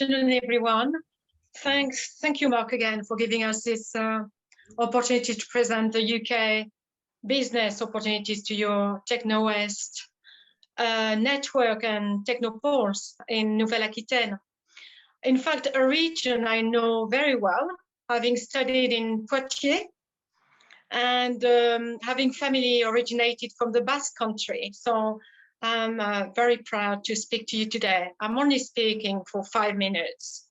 afternoon, everyone. Thank you, Mark, again for giving us this opportunity to present the UK business opportunities to your TechnoWest network and Technopoles in Nouvelle-Aquitaine. In fact, a region I know very well, having studied in Poitiers and having family originated from the Basque Country. So I'm very proud to speak to you today. I'm only speaking for 5 minutes.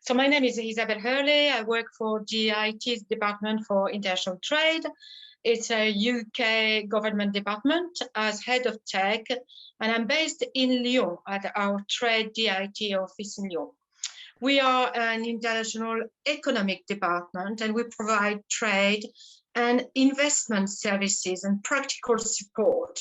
So my name is Isabelle HURLEY. I work for DIT's Department for International Trade. It's a UK government department as head of tech, and I'm based in Lyon at our trade DIT office in Lyon. We are an international economic department, and we provide trade and investment services and practical support.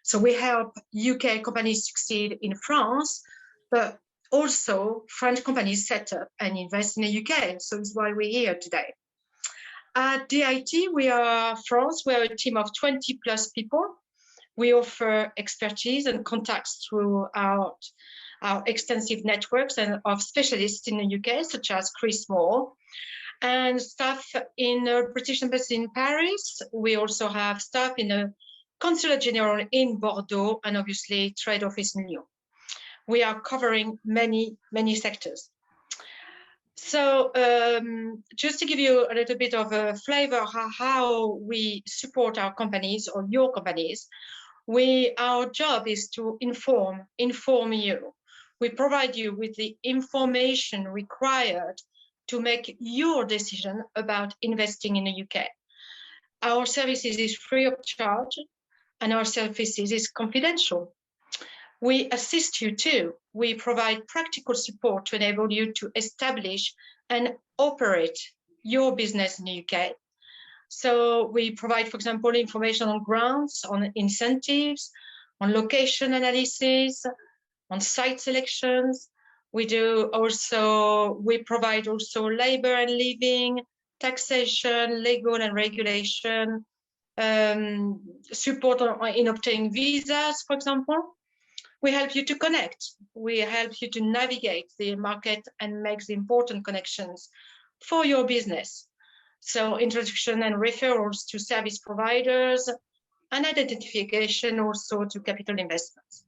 So we help UK companies succeed in France, but also French companies set up and invest in the UK. So that's why we're here today. At DIT, we are France. We're a team of 20 plus people. We offer expertise and contacts throughout our extensive networks and of specialists in the UK, such as Chris Moore, and staff in British Embassy in Paris. We also have staff in the Consulate General in Bordeaux, and obviously trade office in Lyon. We are covering many sectors. So just to give you a little bit of a flavor how we support our companies or your companies, our job is to inform you. We provide you with the information required to make your decision about investing in the UK. Our services is free of charge, and our services is confidential. We assist you too. We provide practical support to enable you to establish and operate your business in the UK. So we provide, for example, information on grants, on incentives, on location analysis, on site selections. We provide also labor and living, taxation, legal and regulation, support in obtaining visas, for example. We help you to connect. We help you to navigate the market and make the important connections for your business. So introduction and referrals to service providers and identification also to capital investments.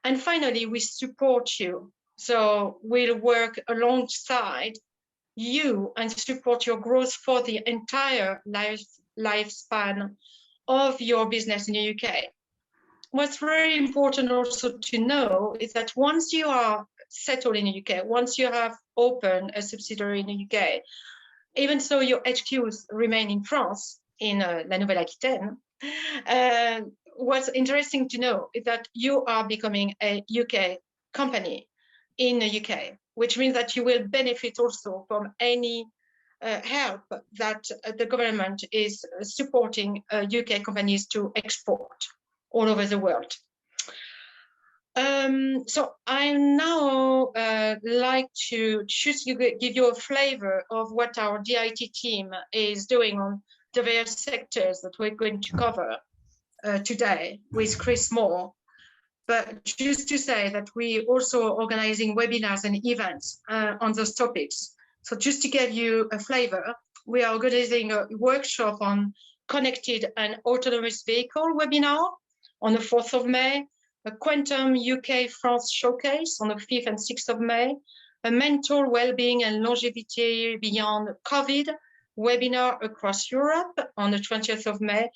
And finally, we support you. So we'll work alongside you and support your growth for the entire lifespan of your business in the UK. What's very important also to know is that once you are settled in the UK, once you have opened a subsidiary in the UK, even so your HQs remain in France, in La Nouvelle-Aquitaine, what's interesting to know is that you are becoming a UK company in the UK, which means that you will benefit also from any help that the government is supporting UK companies to export all over the world. So I now like to just give you a flavor of what our DIT team is doing on the various sectors that we're going to cover today with Chris Moore. But just to say that we're also organizing webinars and events on those topics. So just to give you a flavor, we are organizing a workshop on connected and autonomous vehicle webinar on the 4th of May, a Quantum UK France showcase on the 5th and 6th of May, a mental well-being and longevity beyond COVID webinar across Europe on the 20th of May,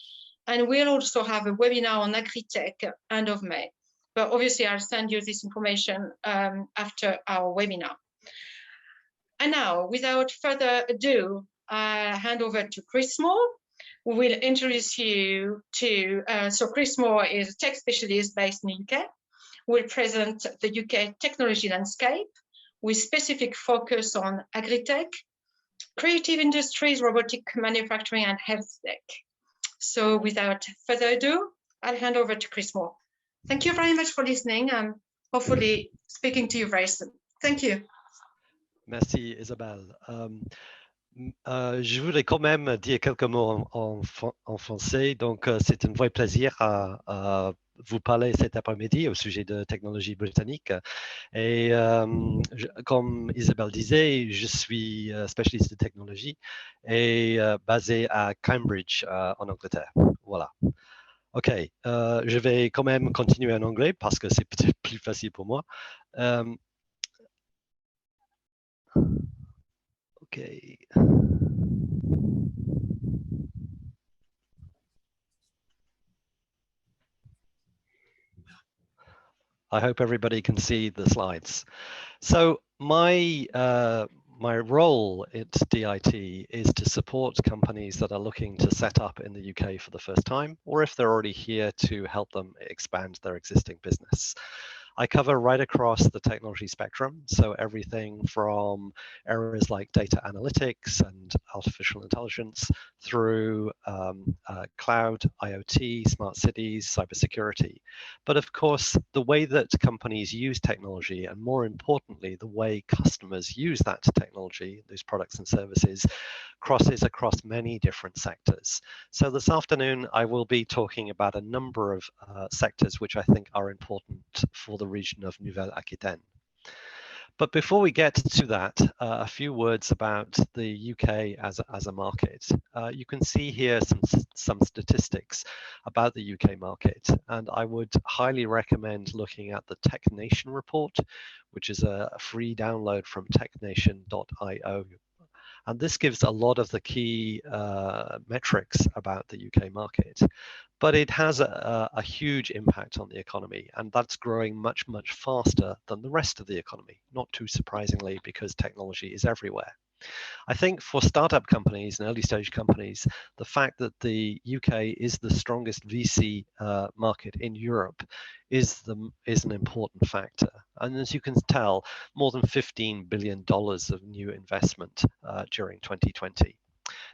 and we'll also have a webinar on agri-tech end of May. But obviously I'll send you this information after our webinar. And now, without further ado, I'll hand over to Chris Moore, who will introduce you to, so Chris Moore is a tech specialist based in the UK, who will present the UK technology landscape with specific focus on agri-tech, creative industries, robotic manufacturing, and health tech. So without further ado, I'll hand over to Chris Moore. Thank you very much for listening, and hopefully speaking to you very soon. Thank you. Merci Isabelle. Je voudrais quand même dire quelques mots en français. Donc, c'est un vrai plaisir à vous parler cet après-midi au sujet de technologie britannique. Et comme Isabelle disait, je suis spécialiste de technologie et basé à Cambridge, en Angleterre. Voilà. OK, je vais quand même continuer en anglais parce que c'est peut-être plus facile pour moi. OK. I hope everybody can see the slides. So my role at DIT is to support companies that are looking to set up in the UK for the first time, or if they're already here, to help them expand their existing business. I cover right across the technology spectrum, so everything from areas like data analytics and artificial intelligence through cloud, IoT, smart cities, cybersecurity. But of course, the way that companies use technology, and more importantly, the way customers use that technology, those products and services, crosses across many different sectors. So this afternoon, I will be talking about a number of sectors which I think are important for the region of Nouvelle-Aquitaine. But before we get to that, a few words about the UK as a market. You can see here some statistics about the UK market, and I would highly recommend looking at the TechNation report, which is a free download from technation.io. And this gives a lot of the key metrics about the UK market. But it has a huge impact on the economy, and that's growing much, much faster than the rest of the economy, not too surprisingly, because technology is everywhere. I think for startup companies and early stage companies, the fact that the UK is the strongest VC market in Europe is an important factor. And as you can tell, more than $15 billion of new investment during 2020.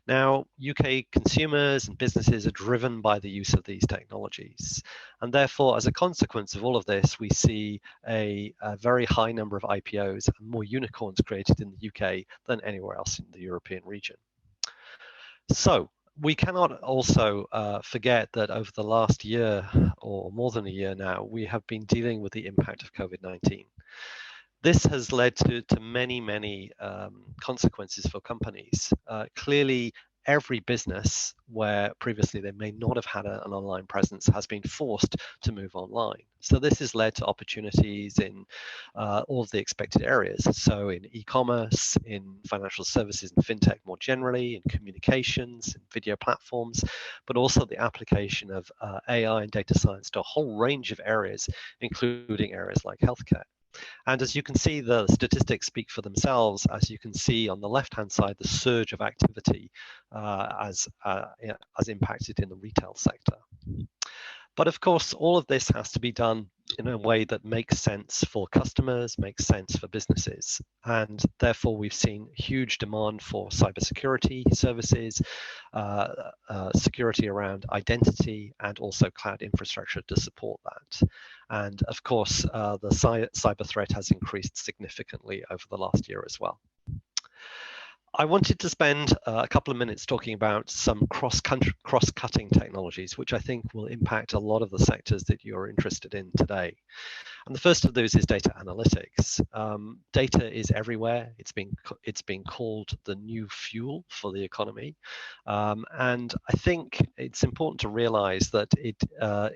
Now, UK consumers and businesses are driven by the use of these technologies. And therefore, as a consequence of all of this, we see a very high number of IPOs and more unicorns created in the UK than anywhere else in the European region. So we cannot also forget that over the last year, or more than a year now, we have been dealing with the impact of COVID-19. This has led to many consequences for companies. Clearly, every business where previously they may not have had an online presence has been forced to move online. So this has led to opportunities in all of the expected areas. So in e-commerce, in financial services and fintech more generally, in communications, in video platforms, but also the application of AI and data science to a whole range of areas, including areas like healthcare. And as you can see, the statistics speak for themselves. As you can see on the left-hand side, the surge of activity as impacted in the retail sector. But of course, all of this has to be done in a way that makes sense for customers, makes sense for businesses. And therefore, we've seen huge demand for cybersecurity services, security around identity, and also cloud infrastructure to support that. And of course, the cyber threat has increased significantly over the last year as well. I wanted to spend a couple of minutes talking about some cross-cutting technologies, which I think will impact a lot of the sectors that you're interested in today. And the first of those is data analytics. Data is everywhere. It's been called the new fuel for the economy. And I think it's important to realize that it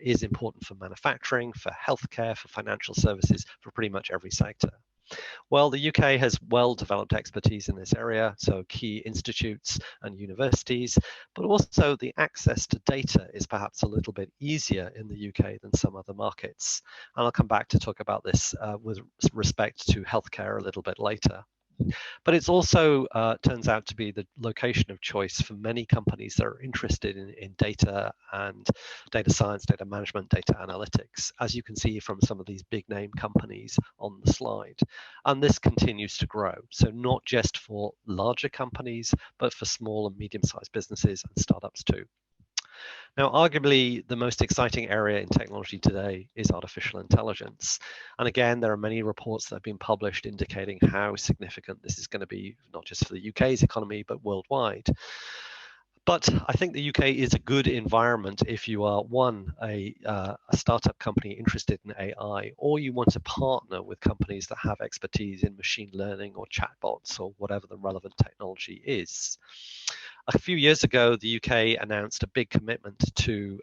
is important for manufacturing, for healthcare, for financial services, for pretty much every sector. Well, the UK has well-developed expertise in this area, so key institutes and universities, but also the access to data is perhaps a little bit easier in the UK than some other markets. And I'll come back to talk about this with respect to healthcare a little bit later. But it's also turns out to be the location of choice for many companies that are interested in data and data science, data management, data analytics, as you can see from some of these big name companies on the slide. And this continues to grow. So not just for larger companies, but for small and medium-sized businesses and startups too. Now, arguably, the most exciting area in technology today is artificial intelligence. And again, there are many reports that have been published indicating how significant this is going to be, not just for the UK's economy, but worldwide. But I think the UK is a good environment if you are, one, a startup company interested in AI, or you want to partner with companies that have expertise in machine learning or chatbots or whatever the relevant technology is. A few years ago, the UK announced a big commitment to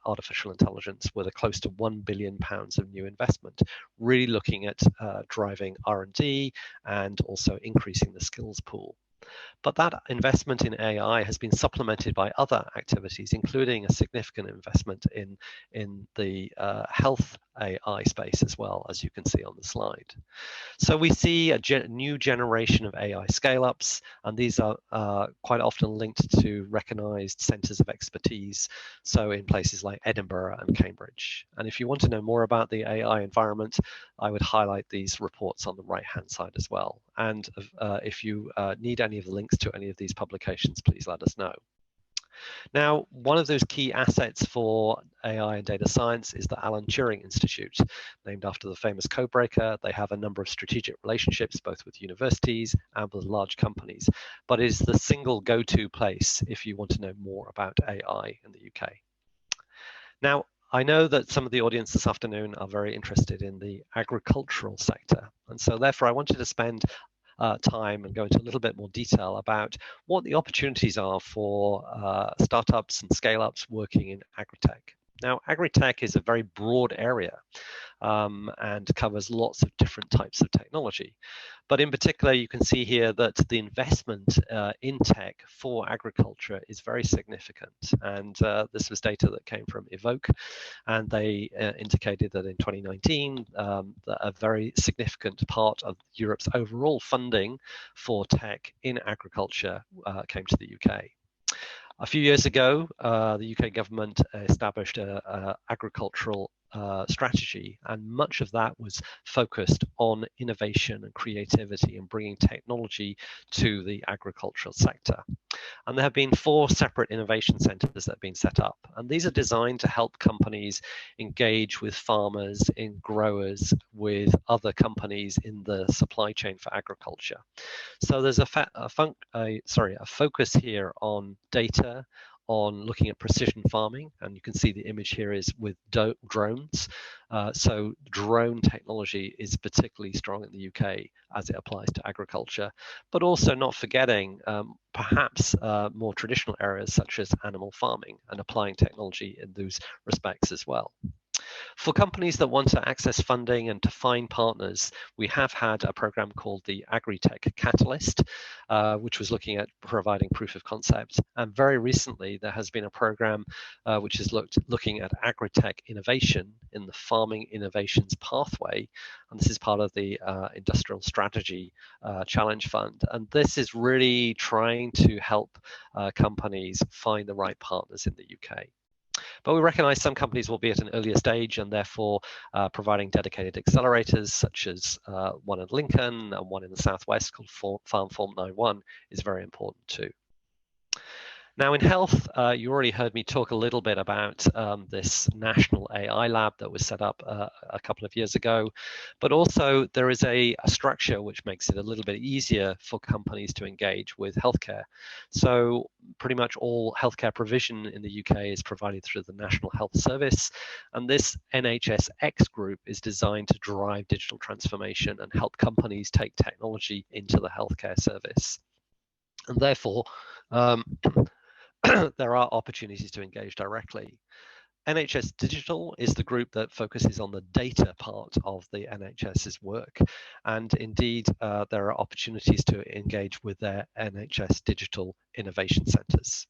artificial intelligence with a close to £1 billion of new investment, really looking at driving R&D and also increasing the skills pool. But that investment in AI has been supplemented by other activities, including a significant investment in the health AI space as well, as you can see on the slide. So we see a new generation of AI scale-ups, and these are quite often linked to recognized centers of expertise, so in places like Edinburgh and Cambridge. And if you want to know more about the AI environment, I would highlight these reports on the right-hand side as well. And if you need any of the links to any of these publications, please let us know. Now, one of those key assets for AI and data science is the Alan Turing Institute, named after the famous codebreaker. They have a number of strategic relationships, both with universities and with large companies, but is the single go-to place if you want to know more about AI in the UK. Now, I know that some of the audience this afternoon are very interested in the agricultural sector, and so therefore I wanted to spend time and go into a little bit more detail about what the opportunities are for startups and scale-ups working in agri-tech. Now, agri-tech is a very broad area and covers lots of different types of technology. But in particular, you can see here that the investment in tech for agriculture is very significant. And this was data that came from Evoke, and they indicated that in 2019, that a very significant part of Europe's overall funding for tech in agriculture came to the UK. A few years ago, the UK government established an agricultural strategy, and much of that was focused on innovation and creativity and bringing technology to the agricultural sector. And there have been 4 separate innovation centres that have been set up, and these are designed to help companies engage with farmers, in growers, with other companies in the supply chain for agriculture. So there's a focus here on data, on looking at precision farming, and you can see the image here is with drones. So drone technology is particularly strong in the UK as it applies to agriculture, but also not forgetting perhaps more traditional areas such as animal farming and applying technology in those respects as well. For companies that want to access funding and to find partners, we have had a program called the Agri-Tech Catalyst, which was looking at providing proof of concept. And very recently, there has been a program which is looking at agri-tech innovation in the Farming Innovations Pathway. And this is part of the Industrial Strategy Challenge Fund. And this is really trying to help companies find the right partners in the UK. But we recognize some companies will be at an earlier stage, and therefore providing dedicated accelerators, such as one in Lincoln and one in the Southwest called Farm Form 91, is very important too. Now in health, you already heard me talk a little bit about this national AI lab that was set up a couple of years ago, but also there is a structure which makes it a little bit easier for companies to engage with healthcare. So pretty much all healthcare provision in the UK is provided through the National Health Service, and this NHSX group is designed to drive digital transformation and help companies take technology into the healthcare service. And therefore, there are opportunities to engage directly. NHS Digital is the group that focuses on the data part of the NHS's work. And indeed, there are opportunities to engage with their NHS Digital Innovation Centres.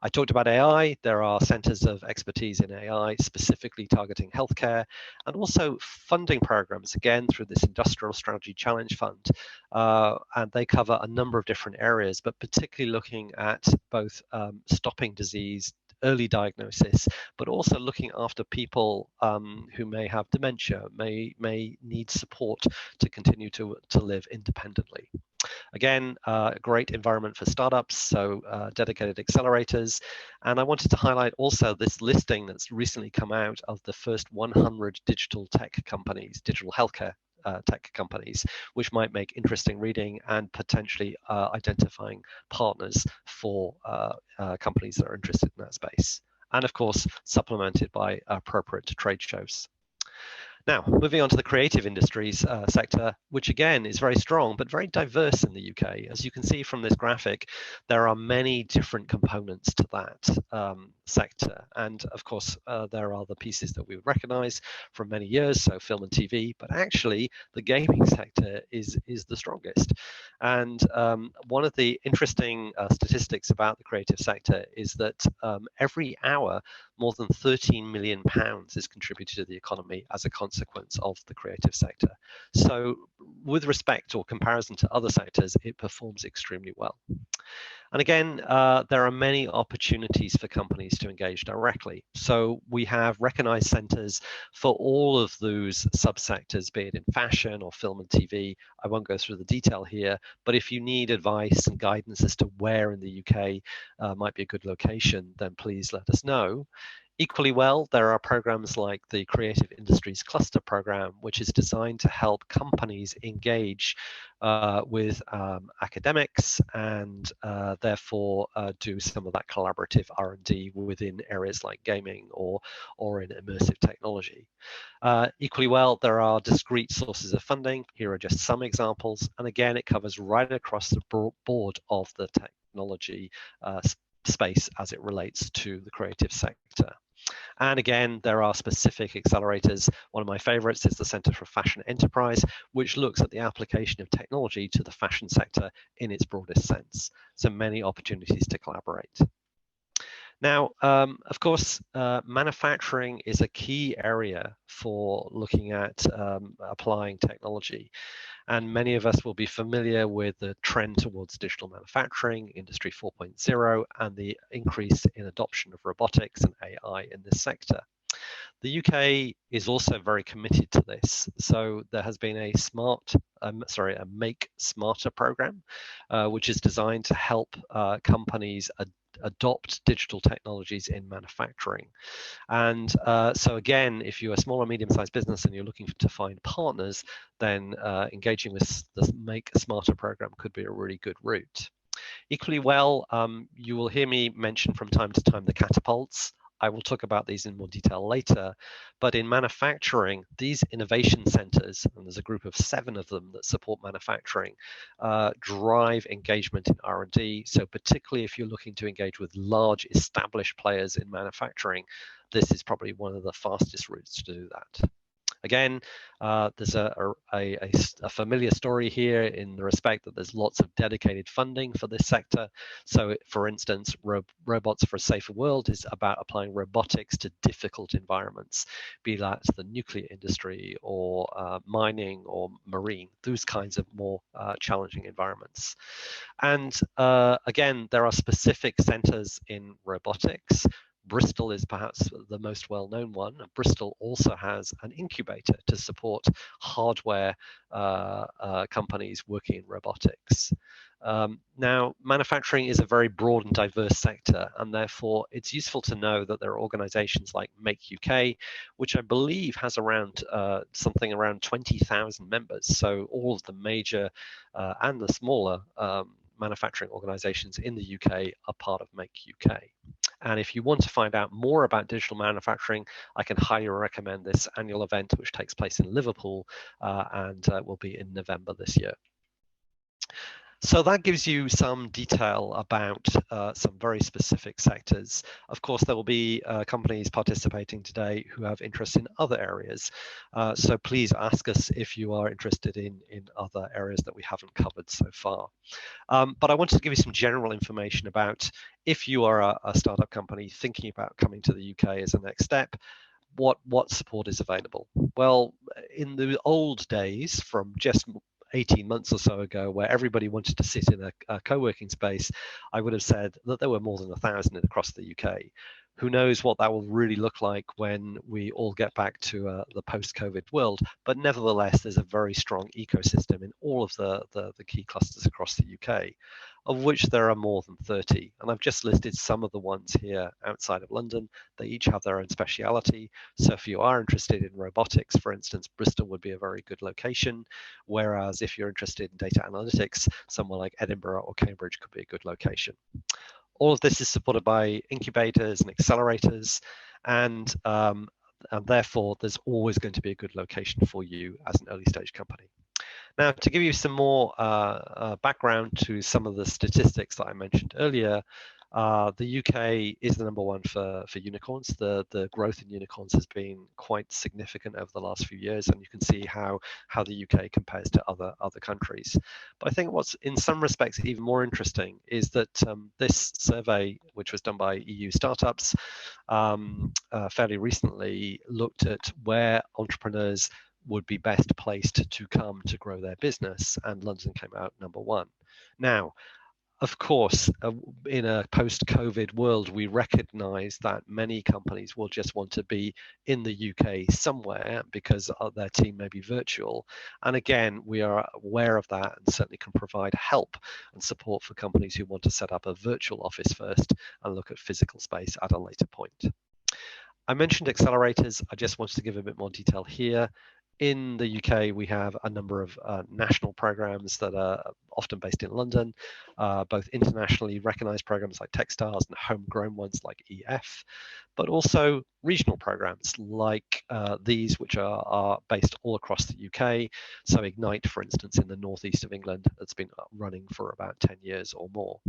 I talked about AI. There are centres of expertise in AI, specifically targeting healthcare, and also funding programs, again, through this Industrial Strategy Challenge Fund. And they cover a number of different areas, but particularly looking at both stopping disease, early diagnosis, but also looking after people who may have dementia, may need support to continue to live independently. Again, a great environment for startups, so dedicated accelerators. And I wanted to highlight also this listing that's recently come out of the first 100 digital tech companies, digital healthcare tech companies, which might make interesting reading and potentially identifying partners for companies that are interested in that space. And of course, supplemented by appropriate trade shows. Now, moving on to the creative industries sector, which again is very strong, but very diverse in the UK. As you can see from this graphic, there are many different components to that sector. And of course, there are the pieces that we would recognize from many years, so film and TV, but actually the gaming sector is the strongest. And one of the interesting statistics about the creative sector is that every hour, more than £13 million is contributed to the economy as a consequence of the creative sector. So with respect or comparison to other sectors, it performs extremely well. And again, there are many opportunities for companies to engage directly. So we have recognized centers for all of those subsectors, be it in fashion or film and TV. I won't go through the detail here, but if you need advice and guidance as to where in the UK might be a good location, then please let us know. Equally well, there are programs like the Creative Industries Cluster Program, which is designed to help companies engage with academics and therefore do some of that collaborative R&D within areas like gaming or in immersive technology. Equally well, there are discrete sources of funding. Here are just some examples. And again, it covers right across the board of the technology space as it relates to the creative sector. And again, there are specific accelerators. One of my favorites is the Center for Fashion Enterprise, which looks at the application of technology to the fashion sector in its broadest sense. So many opportunities to collaborate. Now, of course, manufacturing is a key area for looking at applying technology. And many of us will be familiar with the trend towards digital manufacturing, Industry 4.0, and the increase in adoption of robotics and AI in this sector. The UK is also very committed to this. So there has been a Make Smarter program, which is designed to help companies adopt digital technologies in manufacturing. And so again, if you're a small or medium-sized business and you're looking to find partners, then engaging with the Make Smarter program could be a really good route. Equally well, you will hear me mention from time to time the catapults. I will talk about these in more detail later, but in manufacturing, these innovation centers, and there's a group of 7 of them that support manufacturing, drive engagement in R&D. So particularly if you're looking to engage with large established players in manufacturing, this is probably one of the fastest routes to do that. Again, there's a familiar story here in the respect that there's lots of dedicated funding for this sector. So, for instance, Robots for a Safer World is about applying robotics to difficult environments, be that the nuclear industry or mining or marine, those kinds of more challenging environments. And again, there are specific centers in robotics. Bristol is perhaps the most well-known one. Bristol also has an incubator to support hardware companies working in robotics. Now, manufacturing is a very broad and diverse sector, and therefore it's useful to know that there are organizations like Make UK, which I believe has around something around 20,000 members. So all of the major and the smaller manufacturing organizations in the UK are part of Make UK. And if you want to find out more about digital manufacturing, I can highly recommend this annual event, which takes place in Liverpool and will be in November this year. So that gives you some detail about some very specific sectors. Of course, there will be companies participating today who have interest in other areas. So please ask us if you are interested in other areas that we haven't covered so far. But I wanted to give you some general information about if you are a startup company thinking about coming to the UK as a next step, what support is available? Well, in the old days, from just 18 months or so ago, where everybody wanted to sit in a co-working space, I would have said that there were more than 1,000 across the UK. Who knows what that will really look like when we all get back to the post-COVID world, but nevertheless, there's a very strong ecosystem in all of the key clusters across the UK. of which there are more than 30. And I've just listed some of the ones here outside of London. They each have their own speciality. So if you are interested in robotics, for instance, Bristol would be a very good location. Whereas if you're interested in data analytics, somewhere like Edinburgh or Cambridge could be a good location. All of this is supported by incubators and accelerators, and therefore there's always going to be a good location for you as an early stage company. Now, to give you some more background to some of the statistics that I mentioned earlier, the UK is the #1 for unicorns. The growth in unicorns has been quite significant over the last few years, and you can see how the UK compares to other countries. But I think what's in some respects even more interesting is that this survey, which was done by EU startups fairly recently, looked at where entrepreneurs would be best placed to come to grow their business, and London came out #1. Now, of course, in a post-COVID world, we recognize that many companies will just want to be in the UK somewhere because their team may be virtual. And again, we are aware of that and certainly can provide help and support for companies who want to set up a virtual office first and look at physical space at a later point. I mentioned accelerators. I just wanted to give a bit more detail here. In the UK, we have a number of national programs that are often based in London, both internationally recognized programs like Techstars and homegrown ones like EF, but also regional programs like these, which are based all across the UK. So Ignite, for instance, in the northeast of England, that's been running for about 10 years or more.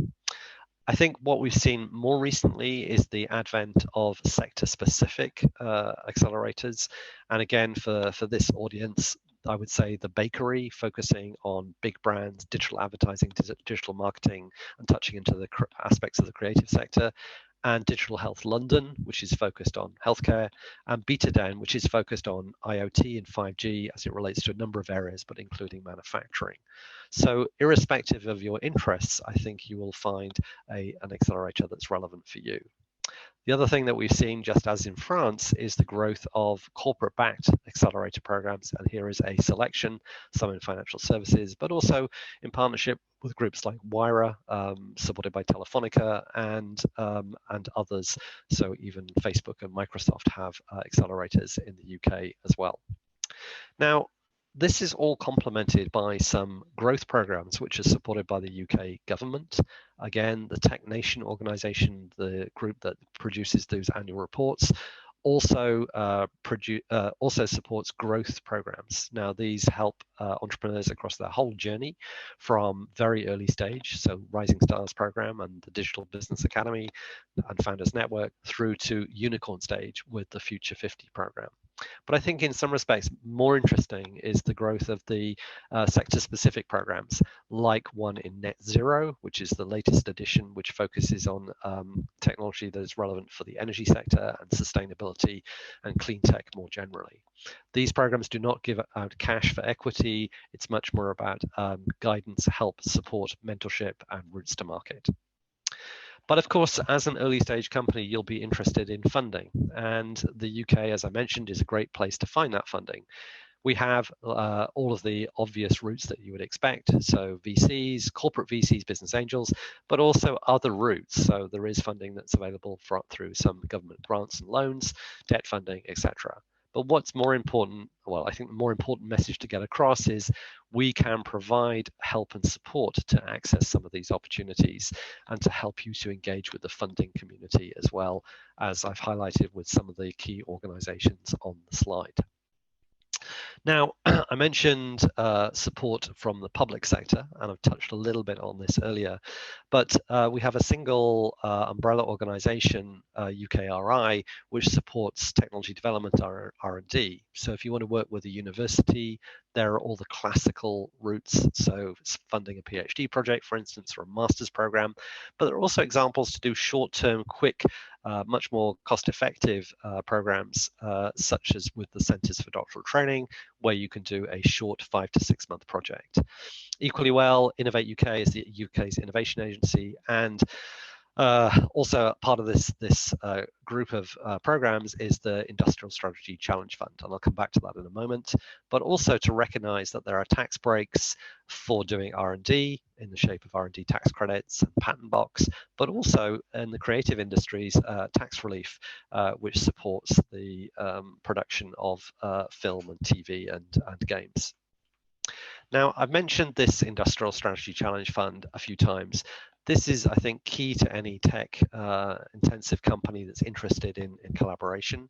I think what we've seen more recently is the advent of sector-specific accelerators. And again, for this audience, I would say the bakery, focusing on big brands, digital advertising, digital marketing, and touching into the aspects of the creative sector, and Digital Health London, which is focused on healthcare, and Betaden, which is focused on IoT and 5G as it relates to a number of areas, but including manufacturing. So irrespective of your interests, I think you will find an accelerator that's relevant for you. The other thing that we've seen, just as in France, is the growth of corporate-backed accelerator programs. And here is a selection, some in financial services, but also in partnership with groups like Wira, supported by Telefonica, and others. So even Facebook and Microsoft have accelerators in the UK as well. Now, this is all complemented by some growth programs which are supported by the UK government. Again, the Tech Nation organization, the group that produces those annual reports, also supports growth programs. Now, these help entrepreneurs across their whole journey from very early stage, so Rising Stars program and the Digital Business Academy and Founders Network, through to unicorn stage with the Future 50 program. But I think in some respects, more interesting is the growth of the sector-specific programs, like one in Net Zero, which is the latest edition, which focuses on technology that is relevant for the energy sector and sustainability and clean tech more generally. These programs do not give out cash for equity. It's much more about guidance, help, support, mentorship, and routes to market. But of course, as an early stage company, you'll be interested in funding. And the UK, as I mentioned, is a great place to find that funding. We have all of the obvious routes that you would expect. So VCs, corporate VCs, business angels, but also other routes. So there is funding that's available through some government grants and loans, debt funding, etc. But what's more important, well, I think the more important message to get across is we can provide help and support to access some of these opportunities and to help you to engage with the funding community as well, as I've highlighted with some of the key organizations on the slide. Now, I mentioned support from the public sector, and I've touched a little bit on this earlier, but we have a single umbrella organization, UKRI, which supports technology development R&D. So if you want to work with a university, there are all the classical routes, so funding a PhD project, for instance, or a master's program, but there are also examples to do short-term, quick, much more cost-effective programs, such as with the Centres for Doctoral Training, where you can do a short 5 to 6 month project. Equally well, Innovate UK is the UK's innovation agency, and Also, part of this group of programs is the Industrial Strategy Challenge Fund, and I'll come back to that in a moment, but also to recognize that there are tax breaks for doing R&D in the shape of R&D tax credits and patent box, but also in the creative industries, tax relief, which supports the production of film and TV and games. Now, I've mentioned this Industrial Strategy Challenge Fund a few times. This is, I think, key to any tech intensive company that's interested in collaboration.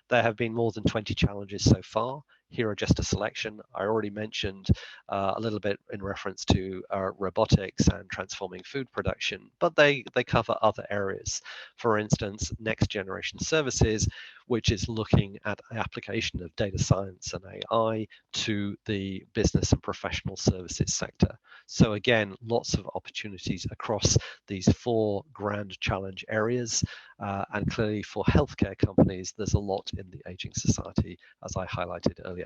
There have been more than 20 challenges so far. Here are just a selection. I already mentioned a little bit in reference to robotics and transforming food production, but they cover other areas. For instance, next generation services, which is looking at the application of data science and AI to the business and professional services sector. So again, lots of opportunities across these 4 grand challenge areas. And clearly for healthcare companies, there's a lot in the aging society, as I highlighted earlier.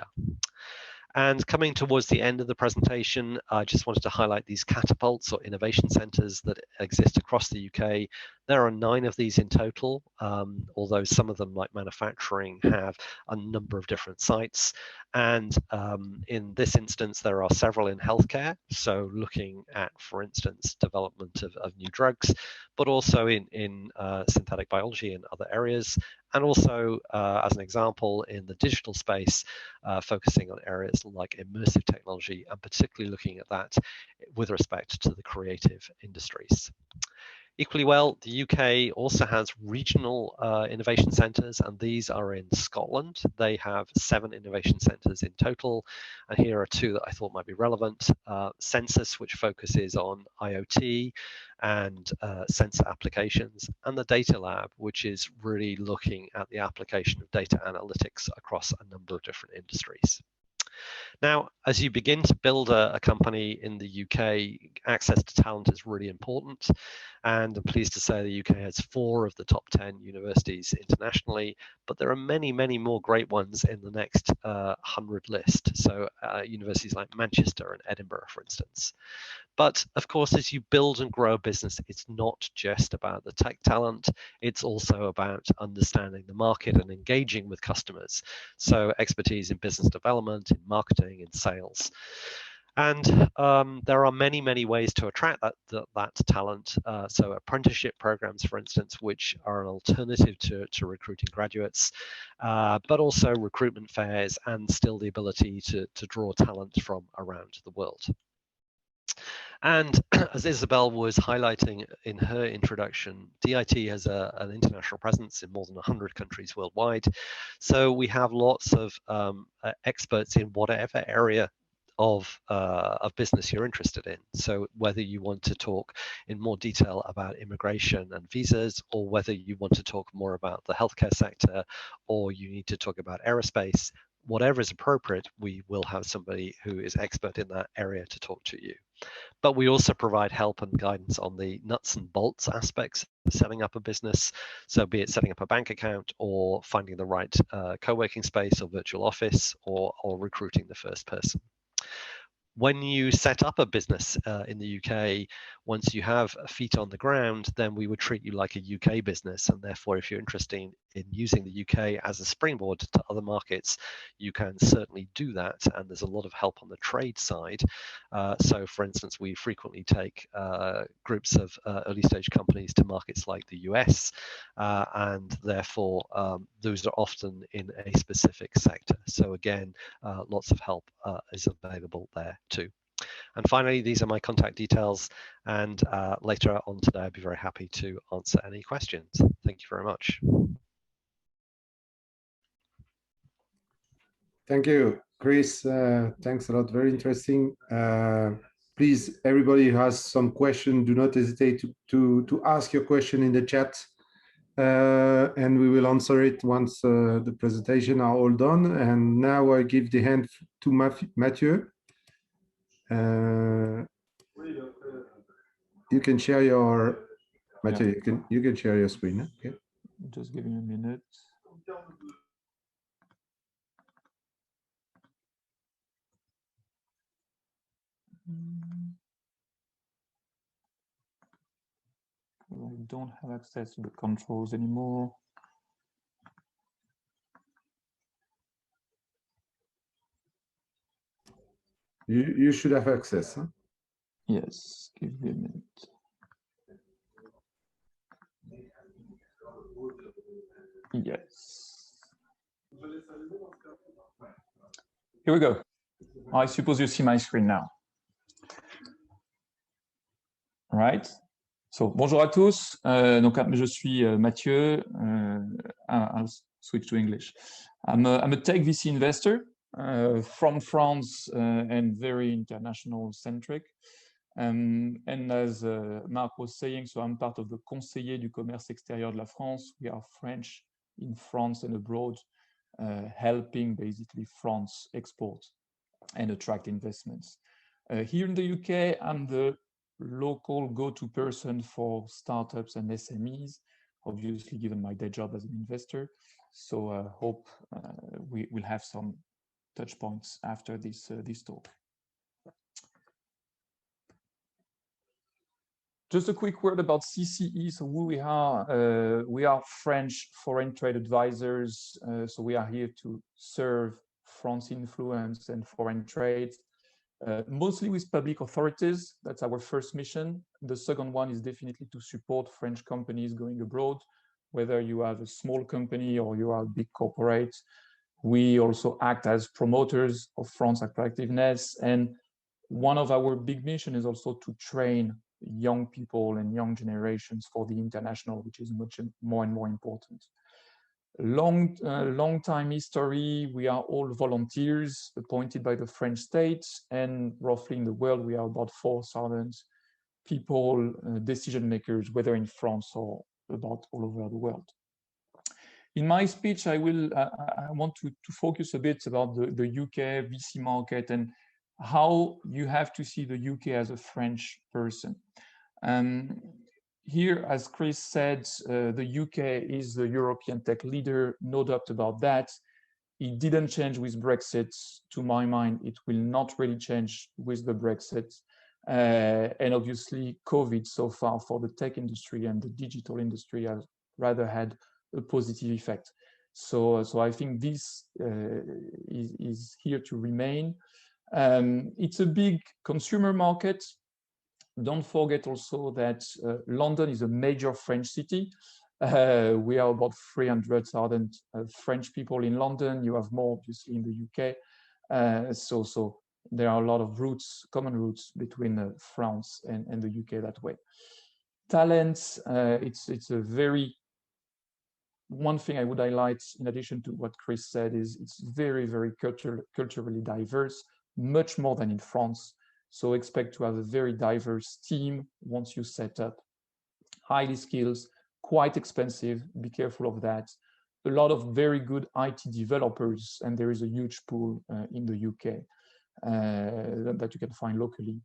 And coming towards the end of the presentation, I just wanted to highlight these catapults or innovation centres that exist across the UK. There are 9 of these in total, although some of them, like manufacturing, have a number of different sites. And in this instance, there are several in healthcare, so looking at, for instance, development of new drugs, but also in synthetic biology and other areas, and also, as an example, in the digital space, focusing on areas like immersive technology, and particularly looking at that with respect to the creative industries. Equally well, the UK also has regional innovation centres, and these are in Scotland. They have 7 innovation centres in total, and here are 2 that I thought might be relevant. Census, which focuses on IoT and sensor applications, and the Data Lab, which is really looking at the application of data analytics across a number of different industries. Now, as you begin to build a company in the UK, access to talent is really important. And I'm pleased to say the UK has 4 of the top 10 universities internationally, but there are many, many more great ones in the next 100 list. So universities like Manchester and Edinburgh, for instance. But of course, as you build and grow a business, it's not just about the tech talent, it's also about understanding the market and engaging with customers. So expertise in business development, in marketing, in sales. And there are many, many ways to attract that talent. So apprenticeship programs, for instance, which are an alternative to recruiting graduates, but also recruitment fairs and still the ability to draw talent from around the world. And as Isabelle was highlighting in her introduction, DIT has an international presence in more than 100 countries worldwide. So we have lots of experts in whatever area of business you're interested in. So whether you want to talk in more detail about immigration and visas, or whether you want to talk more about the healthcare sector, or you need to talk about aerospace, whatever is appropriate, we will have somebody who is expert in that area to talk to you. But we also provide help and guidance on the nuts and bolts aspects of setting up a business. So be it setting up a bank account, or finding the right co-working space or virtual office, or recruiting the first person. When you set up a business in the UK, once you have feet on the ground, then we would treat you like a UK business. And therefore, if you're interested in using the UK as a springboard to other markets, you can certainly do that. And there's a lot of help on the trade side. So for instance, we frequently take groups of early stage companies to markets like the US. And therefore, those are often in a specific sector. So again, lots of help is available there too. And finally, these are my contact details, and later on today I'd be very happy to answer any questions. Thank you very much. Thank you, Chris. Thanks a lot, very interesting. Please, everybody who has some question, do not hesitate to ask your question in the chat, and we will answer it once the presentation are all done. And now I give the hand to Mathieu. You can share your, Mathieu, yeah. you can share your screen. Okay. Just give me a minute. Like don't have access to the controls anymore. You should have access, huh? Yes, give me a minute. Yes. Here we go. I suppose you see my screen now. All right. So, bonjour à tous. Donc, je suis Mathieu. I'll switch to English. I'm a tech VC investor from France and very international centric. And as Marc was saying, so I'm part of the Conseiller du Commerce Extérieur de la France. We are French in France and abroad, helping basically France export and attract investments. Here in the UK, I'm the local go-to person for startups and SMEs, obviously given my day job as an investor. So hope we will have some touch points after this talk. Just a quick word about CCE. So who we are French foreign trade advisors. So we are here to serve France influence and foreign trade, mostly with public authorities. That's our first mission. The second one is definitely to support French companies going abroad, whether you have a small company or you are a big corporate. We also act as promoters of France attractiveness. And one of our big missions is also to train young people and young generations for the international, which is much more and more important. Long time history. We are all volunteers appointed by the French state, and roughly in the world we are about 4,000 people, decision makers, whether in France or about all over the world. In my speech, I want to focus a bit about the UK VC market and how you have to see the UK as a French person. Here, as Chris said, the UK is the European tech leader, no doubt about that. It didn't change with Brexit. To my mind, it will not really change with the Brexit. And obviously, COVID so far for the tech industry and the digital industry has rather had a positive effect. So I think this is here to remain. It's a big consumer market. Don't forget also that London is a major French city. We are about 300,000 French people in London. You have more, obviously, in the UK. So there are a lot of common roots between France and the UK that way. Talents, it's a very, one thing I would highlight in addition to what Chris said is it's very, very culturally diverse, much more than in France. So expect to have a very diverse team once you set up. Highly skilled, quite expensive, be careful of that. A lot of very good IT developers, and there is a huge pool in the UK that you can find locally.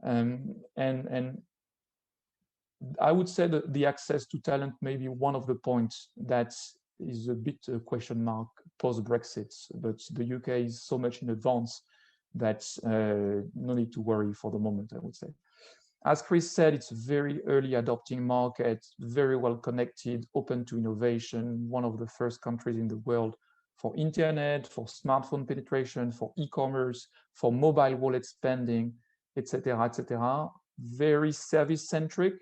And I would say that the access to talent may be one of the points that is a bit a question mark post-Brexit, but the UK is so much in advance that no need to worry for the moment, I would say. As Chris said, it's a very early adopting market, very well connected, open to innovation, one of the first countries in the world for internet, for smartphone penetration, for e-commerce, for mobile wallet spending, etc., etc. Very service-centric.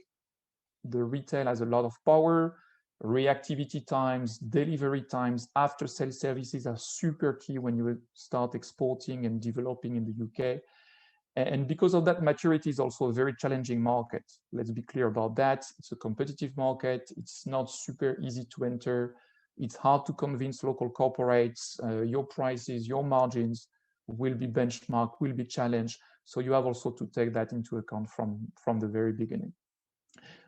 The retail has a lot of power. Reactivity times, delivery times, after-sales services are super key when you start exporting and developing in the UK. And because of that, maturity is also a very challenging market. Let's be clear about that. It's a competitive market. It's not super easy to enter. It's hard to convince local corporates. Your prices, your margins will be benchmarked, will be challenged. So you have also to take that into account from the very beginning.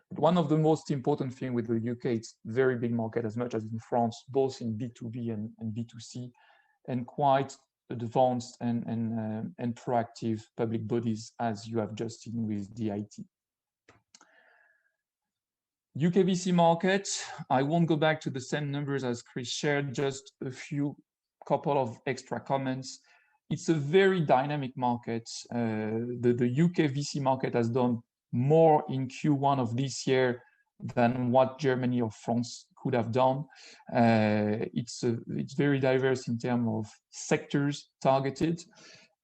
One of the most important things with the UK, it's a very big market as much as in France, both in B2B and B2C, and quite advanced and proactive public bodies, as you have just seen with DIT. UK VC market, I won't go back to the same numbers as Chris shared, just a couple of extra comments. It's a very dynamic market. The UK VC market has done more in Q1 of this year than what Germany or France could have done. It's very diverse in terms of sectors targeted.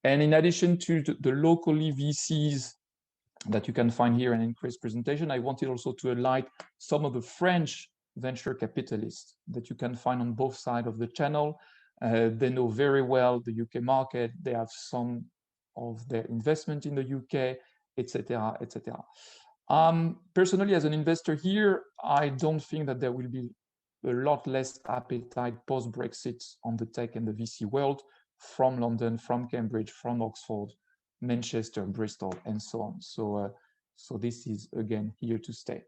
And in addition to the locally VCs that you can find here in Chris' presentation, I wanted also to highlight some of the French venture capitalists that you can find on both sides of the channel. They know very well the UK market. They have some of their investment in the UK, etc., etc. Personally, as an investor here, I don't think that there will be a lot less appetite post-Brexit on the tech and the VC world from London, from Cambridge, from Oxford, Manchester, Bristol, and so on. So this is, again, here to stay.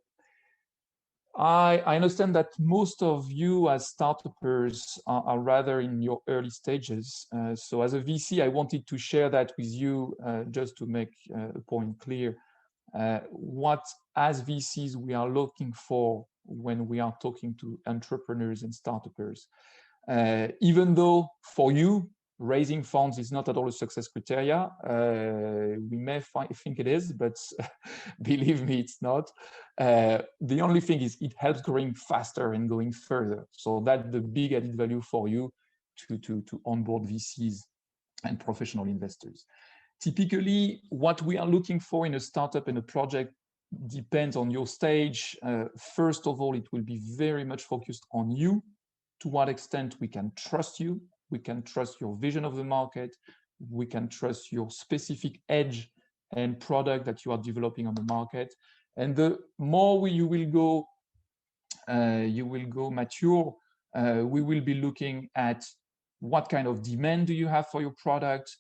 I understand that most of you as startups are rather in your early stages. So as a VC, I wanted to share that with you just to make a point clear. What, as VCs, we are looking for when we are talking to entrepreneurs and startups. Even though for you, raising funds is not at all a success criteria. We may think it is, but believe me, it's not. The only thing is it helps growing faster and going further. So that's the big added value for you to onboard VCs and professional investors. Typically, what we are looking for in a startup and a project depends on your stage. First of all, it will be very much focused on you. To what extent we can trust you. We can trust your vision of the market. We can trust your specific edge and product that you are developing on the market. And the more you will go mature, we will be looking at what kind of demand do you have for your product.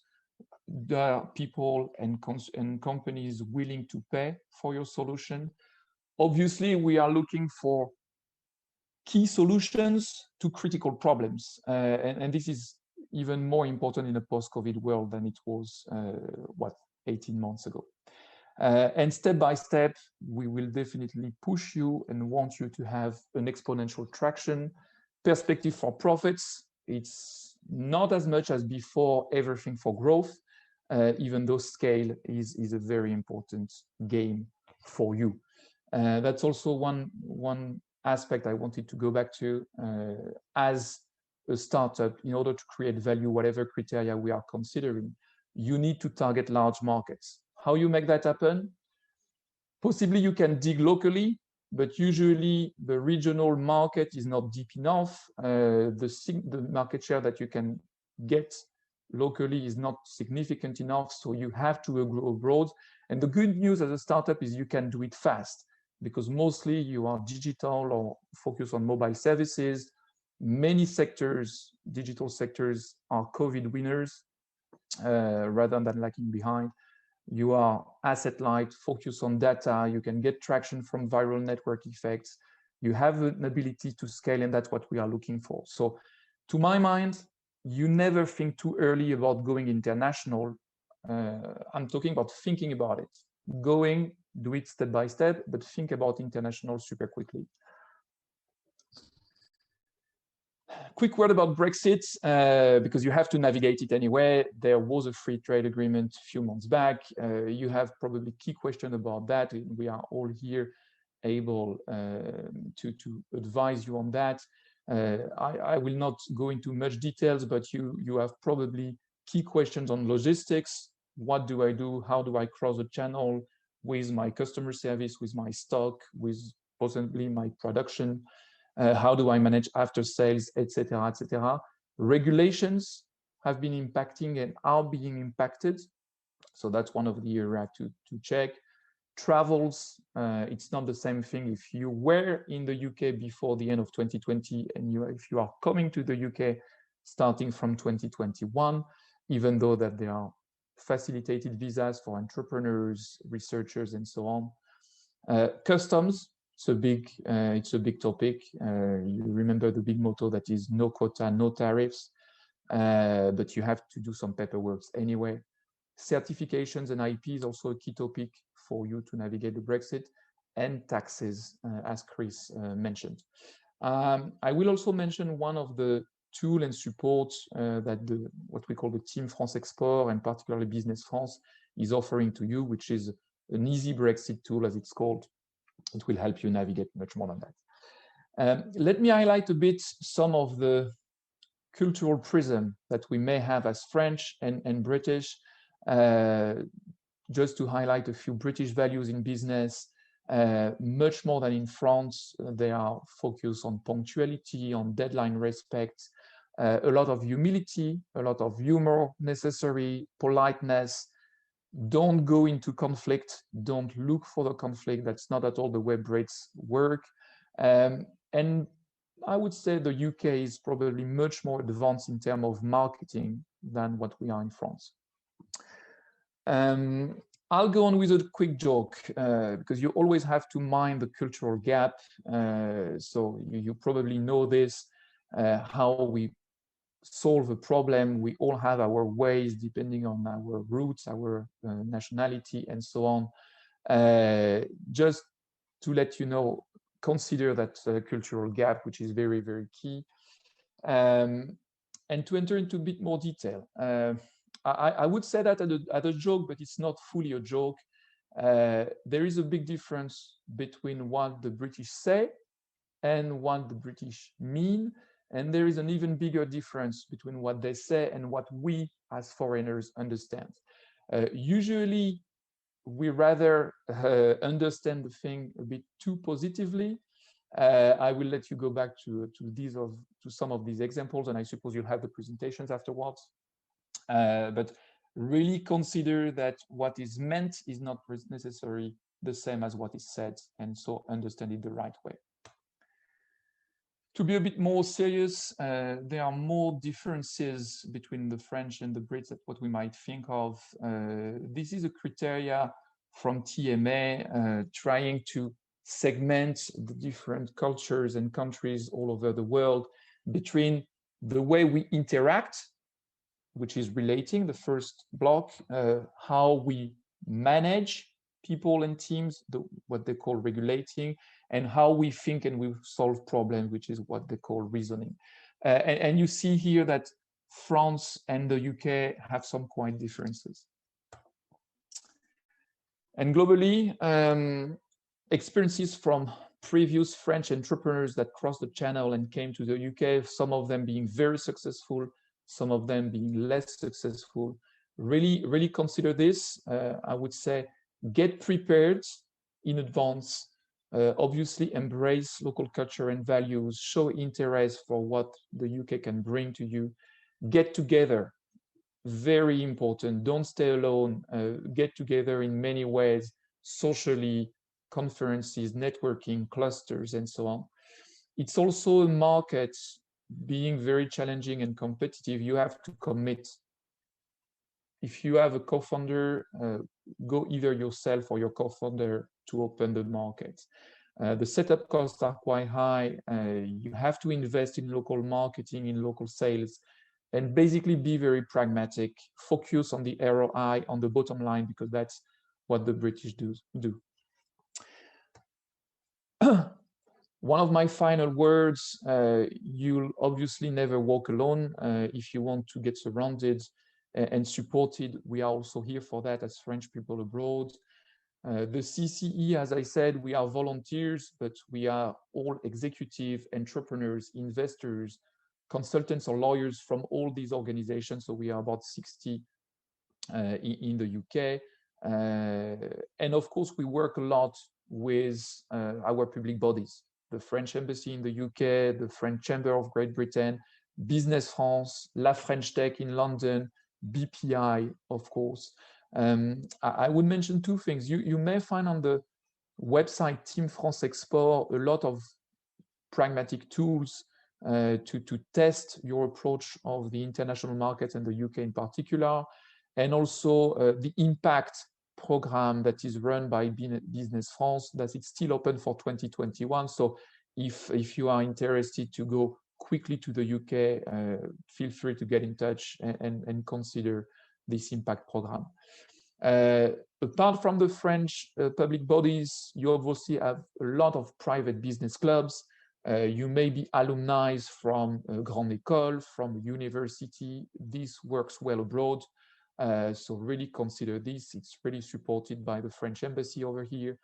There are people and companies willing to pay for your solution. Obviously, we are looking for key solutions to critical problems. And this is even more important in a post-COVID world than it was, 18 months ago. And step by step, we will definitely push you and want you to have an exponential traction. Perspective for profits, it's not as much as before everything for growth, even though scale is a very important game for you. That's also one aspect I wanted to go back to. As a startup, in order to create value, whatever criteria we are considering, you need to target large markets. How you make that happen? Possibly you can dig locally, but usually the regional market is not deep enough. The market share that you can get locally is not significant enough, so you have to go abroad. And the good news as a startup is you can do it fast, because mostly you are digital or focus on mobile services. Many sectors, digital sectors, are COVID winners rather than lagging behind. You are asset light, focus on data. You can get traction from viral network effects. You have an ability to scale, and that's what we are looking for. So to my mind, you never think too early about going international. I'm talking about thinking about it. Do it step by step, but think about international super quickly. Quick word about Brexit, because you have to navigate it anyway. There was a free trade agreement a few months back. You have probably key question about that. We are all here able to advise you on that. I will not go into much details, but you have probably key questions on logistics. What do I do? How do I cross the channel with my customer service, with my stock, with possibly my production? How do I manage after sales, etc., etc. Regulations have been impacting and are being impacted. So that's one of the areas to check. Travels, it's not the same thing if you were in the UK before the end of 2020 and if you are coming to the UK starting from 2021, even though that there are facilitated visas for entrepreneurs, researchers, and so on. Customs, it's a big topic. You remember the big motto that is no quota, no tariffs, but you have to do some paperwork anyway. Certifications and IP is also a key topic for you to navigate the Brexit, and taxes, as Chris mentioned. I will also mention one of the tool and support that what we call the Team France Export, and particularly Business France, is offering to you, which is an easy Brexit tool, as it's called. it will help you navigate much more than that. Let me highlight a bit some of the cultural prism that we may have as French and British, just to highlight a few British values in business. Much more than in France, they are focused on punctuality, on deadline respect, a lot of humility, a lot of humor necessary, politeness. Don't go into conflict, don't look for the conflict. That's not at all the way Brits work. And I would say the UK is probably much more advanced in terms of marketing than what we are in France. I'll go on with a quick joke because you always have to mind the cultural gap. So you probably know this, how we solve a problem. We all have our ways depending on our roots, our nationality, and so on. Just to let you know, consider that cultural gap, which is very, very key. And to enter into a bit more detail, I would say that at a joke, but it's not fully a joke. There is a big difference between what the British say and what the British mean. And there is an even bigger difference between what they say and what we as foreigners understand. Usually, we rather understand the thing a bit too positively. I will let you go back to some of these examples, and I suppose you'll have the presentations afterwards. But really consider that what is meant is not necessarily the same as what is said, and so understand it the right way. To be a bit more serious, there are more differences between the French and the Brits than what we might think of. This is a criteria from TMA trying to segment the different cultures and countries all over the world between the way we interact, which is relating, the first block, how we manage people and teams, what they call regulating, and how we think and we solve problems, which is what they call reasoning. And you see here that France and the UK have some quite differences. And globally, experiences from previous French entrepreneurs that crossed the channel and came to the UK, some of them being very successful, some of them being less successful. Really consider this. I would say get prepared in advance. Obviously embrace local culture and values, show interest for what the UK can bring to you. Get together, very important. Don't stay alone. Get together in many ways, socially, conferences, networking, clusters, and so on. It's also a market being very challenging and competitive. You have to commit. If you have a co-founder, go either yourself or your co-founder to open the market. The setup costs are quite high. You have to invest in local marketing, in local sales, and basically be very pragmatic. Focus on the ROI, on the bottom line, because that's what the British do. One of my final words, you'll obviously never walk alone. If you want to get surrounded and supported, we are also here for that as French people abroad. The CCE, as I said, we are volunteers, but we are all executive, entrepreneurs, investors, consultants or lawyers from all these organizations. So we are about 60 in the UK. And of course, we work a lot with our public bodies, the French Embassy in the UK, the French Chamber of Great Britain, Business France, La French Tech in London, BPI, of course. I would mention two things. You may find on the website Team France Export a lot of pragmatic tools to test your approach of the international market and the UK in particular, and also the impact program that is run by Business France, that it's still open for 2021. So if you are interested to go quickly to the UK, feel free to get in touch and consider this impact program. Apart from the French public bodies, you obviously have a lot of private business clubs. You may be alumni from a Grande École, from a university. This works well abroad. So really consider this. It's really supported by the French Embassy over here.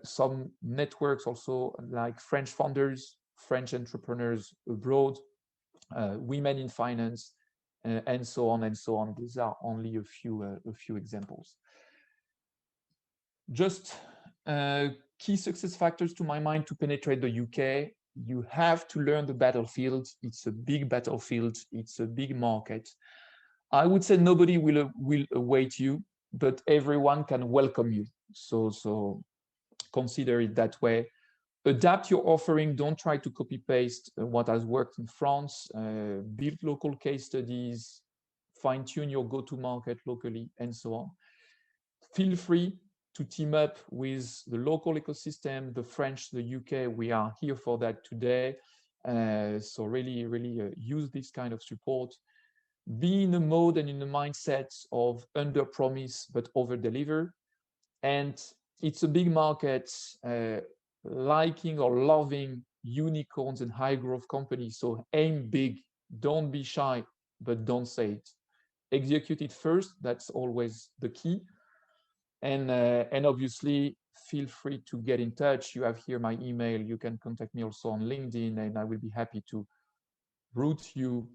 some networks also like French founders, French entrepreneurs abroad, women in finance, and so on and so on. These are only a few examples. Just key success factors to my mind to penetrate the UK. You have to learn the battlefield. It's a big battlefield. It's a big market. I would say nobody will await you, but everyone can welcome you. So consider it that way. Adapt your offering. Don't try to copy paste what has worked in France. Build local case studies, fine tune your go to market locally, and so on. Feel free to team up with the local ecosystem, the French, the UK. We are here for that today. So really use this kind of support. Be in a mode and in the mindset of under promise but over deliver. And it's a big market, liking or loving unicorns and high growth companies. So aim big, don't be shy, but don't say it. Execute it first. That's always the key. And obviously feel free to get in touch. You have here my email. You can contact me also on LinkedIn, and I will be happy to route you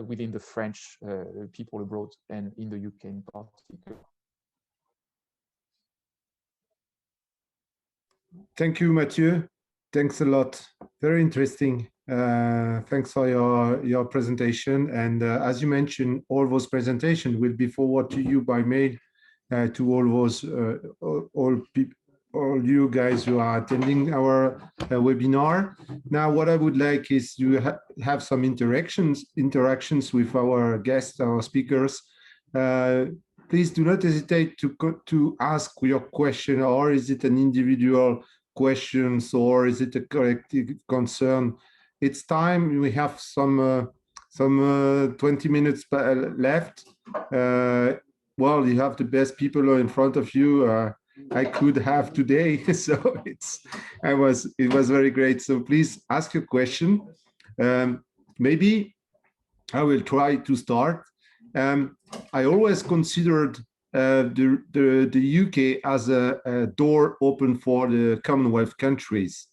within the French people abroad and in the UK in particular. Thank you, Mathieu. Thanks a lot. Very interesting. Thanks for your presentation. And as you mentioned, all those presentations will be forwarded to you by mail to all those all you guys who are attending our webinar. Now, what I would like is to have some interactions with our guests, our speakers. Please do not hesitate to ask your question, or is it an individual questions, or is it a collective concern? It's time. We have some 20 minutes left. Well, you have the best people in front of you. I could have today, so it was very great. So please ask your question. Maybe I will try to start. I always considered the UK as a door open for the Commonwealth countries.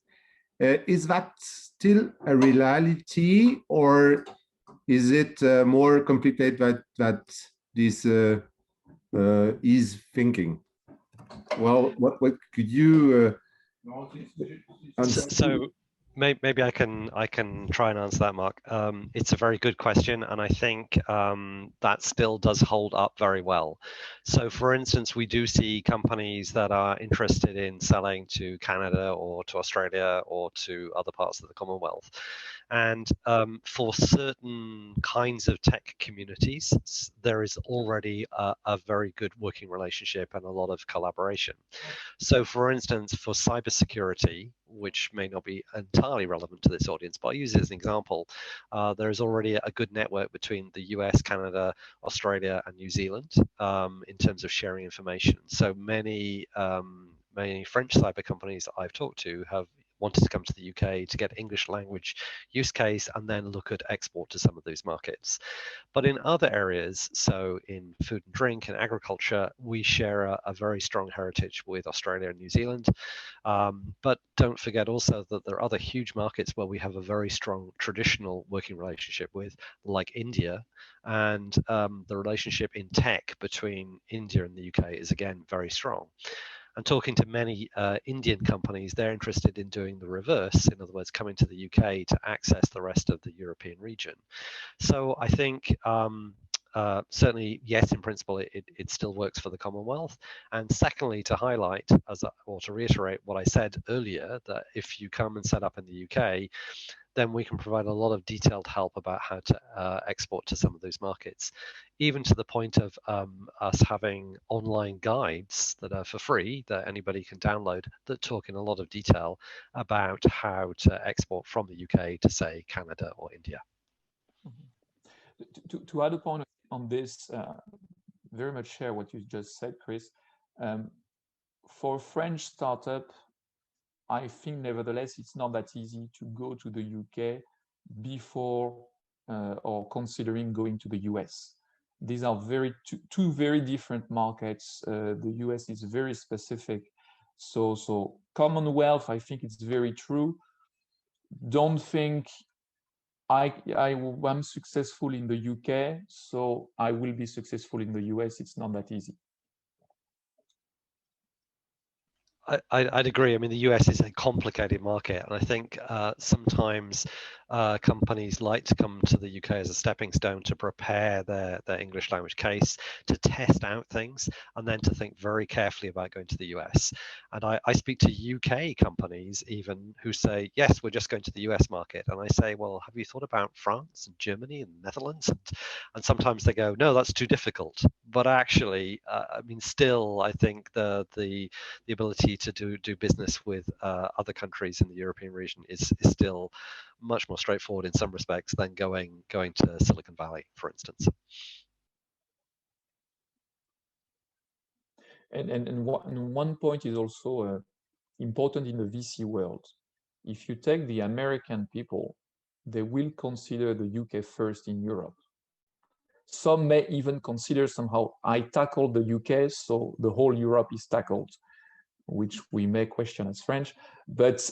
Is that still a reality, or is it more complicated that this is thinking? Well, what could you? So maybe I can try and answer that, Mark. It's a very good question, and I think that still does hold up very well. So, for instance, we do see companies that are interested in selling to Canada or to Australia or to other parts of the Commonwealth. And for certain kinds of tech communities, there is already a very good working relationship and a lot of collaboration. So, for instance, for cybersecurity, which may not be entirely relevant to this audience, but I'll use it as an example, there is already a good network between the US, Canada, Australia, and New Zealand in terms of sharing information. So many French cyber companies that I've talked to have wanted to come to the UK to get English language use case and then look at export to some of those markets. But in other areas, so in food and drink and agriculture, we share a very strong heritage with Australia and New Zealand. But don't forget also that there are other huge markets where we have a very strong traditional working relationship with, like India. And the relationship in tech between India and the UK is again very strong. And talking to many Indian companies, they're interested in doing the reverse, in other words, coming to the UK to access the rest of the European region. So I think certainly, yes, in principle, it still works for the Commonwealth. And secondly, to highlight, or to reiterate what I said earlier, that if you come and set up in the UK, then we can provide a lot of detailed help about how to export to some of those markets, even to the point of us having online guides that are for free that anybody can download that talk in a lot of detail about how to export from the UK to, say, Canada or India. To add a point on this, very much share what you just said, Chris. For a French startup, I think nevertheless it's not that easy to go to the UK before or considering going to the US. These are two very different markets. The US is very specific. So Commonwealth, I think it's very true. Don't think I'm successful in the UK, so I will be successful in the US. It's not that easy. I'd agree. I mean, the US is a complicated market, and I think sometimes companies like to come to the UK as a stepping stone to prepare their English language case, to test out things, and then to think very carefully about going to the US. And I speak to UK companies even who say, yes, we're just going to the US market. And I say, well, have you thought about France and Germany and Netherlands? And sometimes they go, no, that's too difficult. But actually, I mean, still, I think the ability to do business with other countries in the European region is still much more straightforward in some respects than going to Silicon Valley, for instance. And one point is also important in the VC world. If you take the American people, they will consider the UK first in Europe. Some may even consider somehow, I tackled the UK, so the whole Europe is tackled, which we may question as French. But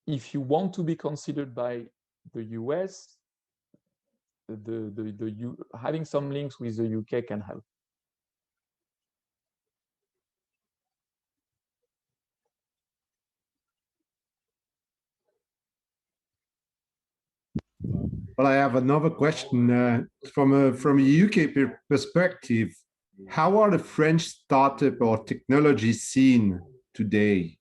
if you want to be considered by the US, having some links with the UK can help. Well, I have another question from a UK perspective. How are the French startup or technology scene today?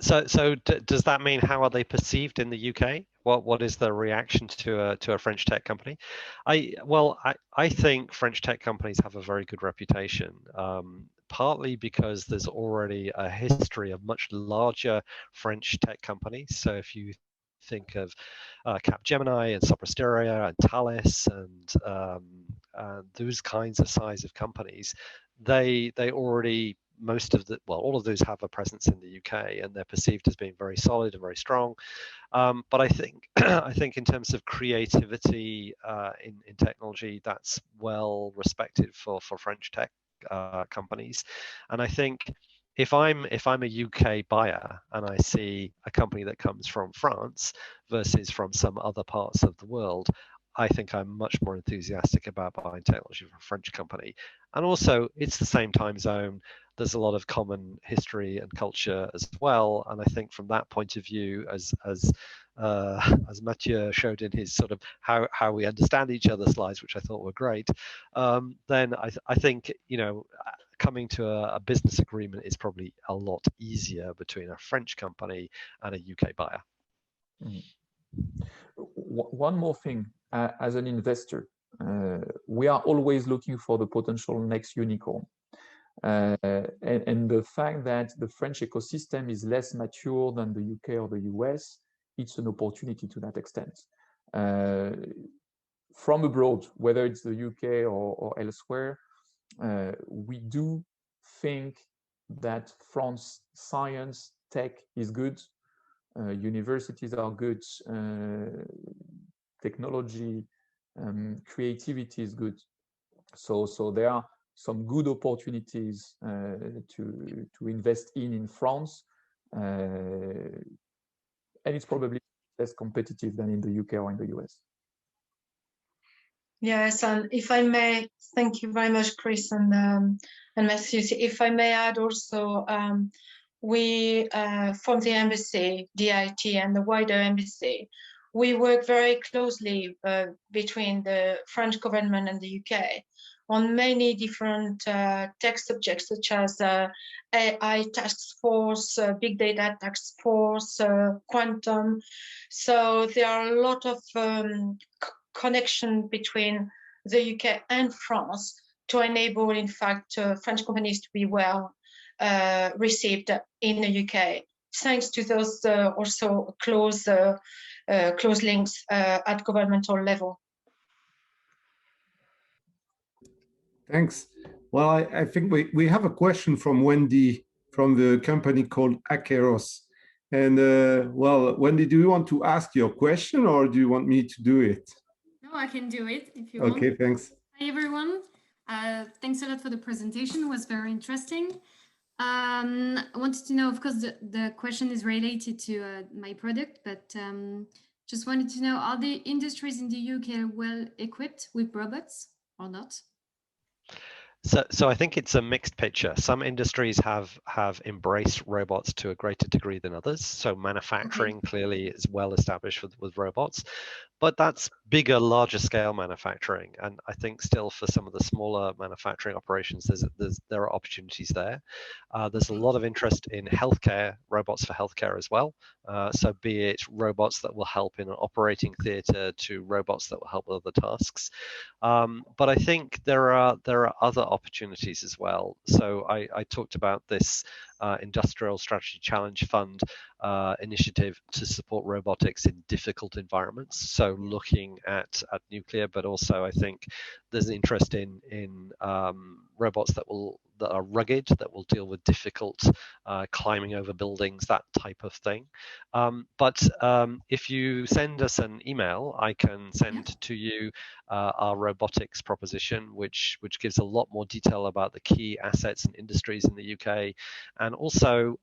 So does that mean how are they perceived in the UK? What is the reaction to a French tech company? I think French tech companies have a very good reputation, partly because there's already a history of much larger French tech companies. So if you think of Capgemini and Sopra Steria and Thales and those kinds of size of companies, they already all of those have a presence in the UK, and they're perceived as being very solid and very strong. But I think I think in terms of creativity in technology, that's well respected for French tech companies. And I think if I'm a UK buyer and I see a company that comes from France versus from some other parts of the world, I think I'm much more enthusiastic about buying technology from a French company. And also, it's the same time zone. There's a lot of common history and culture as well. And I think from that point of view, as Mathieu showed in his sort of how we understand each other slides, which I thought were great, then I think, you know, coming to a business agreement is probably a lot easier between a French company and a UK buyer. Mm. One more thing, as an investor, we are always looking for the potential next unicorn. And the fact that the French ecosystem is less mature than the UK or the US, it's an opportunity to that extent. From abroad, whether it's the UK or elsewhere, we do think that France science, tech is good, universities are good, technology, creativity is good. So there are some good opportunities to invest in France, and it's probably less competitive than in the UK or in the US. Yes, and if I may, thank you very much, Chris and Matthew. If I may add also, we from the embassy, DIT, and the wider embassy, we work very closely between the French government and the UK on many different tech subjects, such as AI task force, big data task force, quantum. So there are a lot of connection between the UK and France to enable, in fact, French companies to be well received in the UK, thanks to those also close links at governmental level. Thanks. Well, I think we have a question from Wendy from the company called Akeros. And well, Wendy, do you want to ask your question or do you want me to do it? No, I can do it if you want. Okay, thanks. Hi Hi, everyone. Thanks a lot for the presentation. It was very interesting. I wanted to know, of course, the question is related to my product, but just wanted to know, are the industries in the UK well equipped with robots or not? So I think it's a mixed picture. Some industries have embraced robots to a greater degree than others. So manufacturing clearly is well established with robots, but that's bigger, larger scale manufacturing. And I think still for some of the smaller manufacturing operations, there are opportunities there. There's a lot of interest in healthcare, robots for healthcare as well. So be it robots that will help in an operating theater to robots that will help with other tasks. But I think there are other opportunities as well. So I talked about this Industrial Strategy Challenge Fund initiative to support robotics in difficult environments. So looking at nuclear, but also I think there's interest in robots that are rugged, that will deal with difficult climbing over buildings, that type of thing. But if you send us an email, I can send to you our robotics proposition, which gives a lot more detail about the key assets and industries in the UK. And also,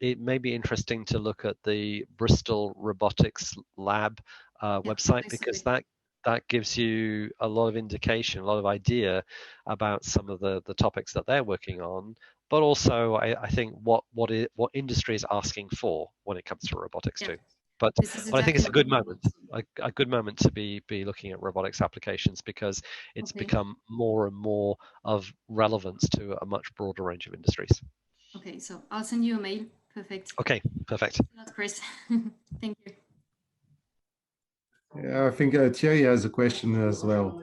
it may be interesting to look at the Bristol Robotics Lab website, because that gives you a lot of indication, a lot of idea about some of the topics that they're working on, but also I think what industry is asking for when it comes to robotics too. But I think it's a good moment, a good moment to be looking at robotics applications, because it's become more and more of relevance to a much broader range of industries. Okay, so I'll send you a mail. Perfect. Okay, perfect. That's Chris. Thank you. Yeah, I think Thierry has a question as well.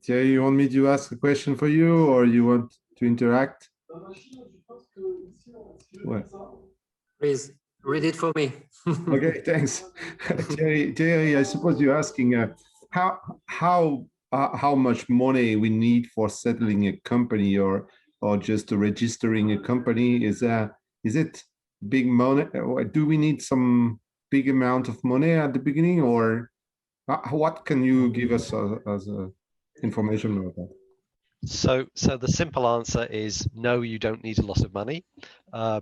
Thierry, you want me to ask a question for you, or you want to interact? What? Please read it for me. Okay, thanks. Thierry, I suppose you're asking how much money we need for settling a company or just registering a company. Is it big money? Do we need some big amount of money at the beginning, or what can you give us as information about that? So the simple answer is no, you don't need a lot of money,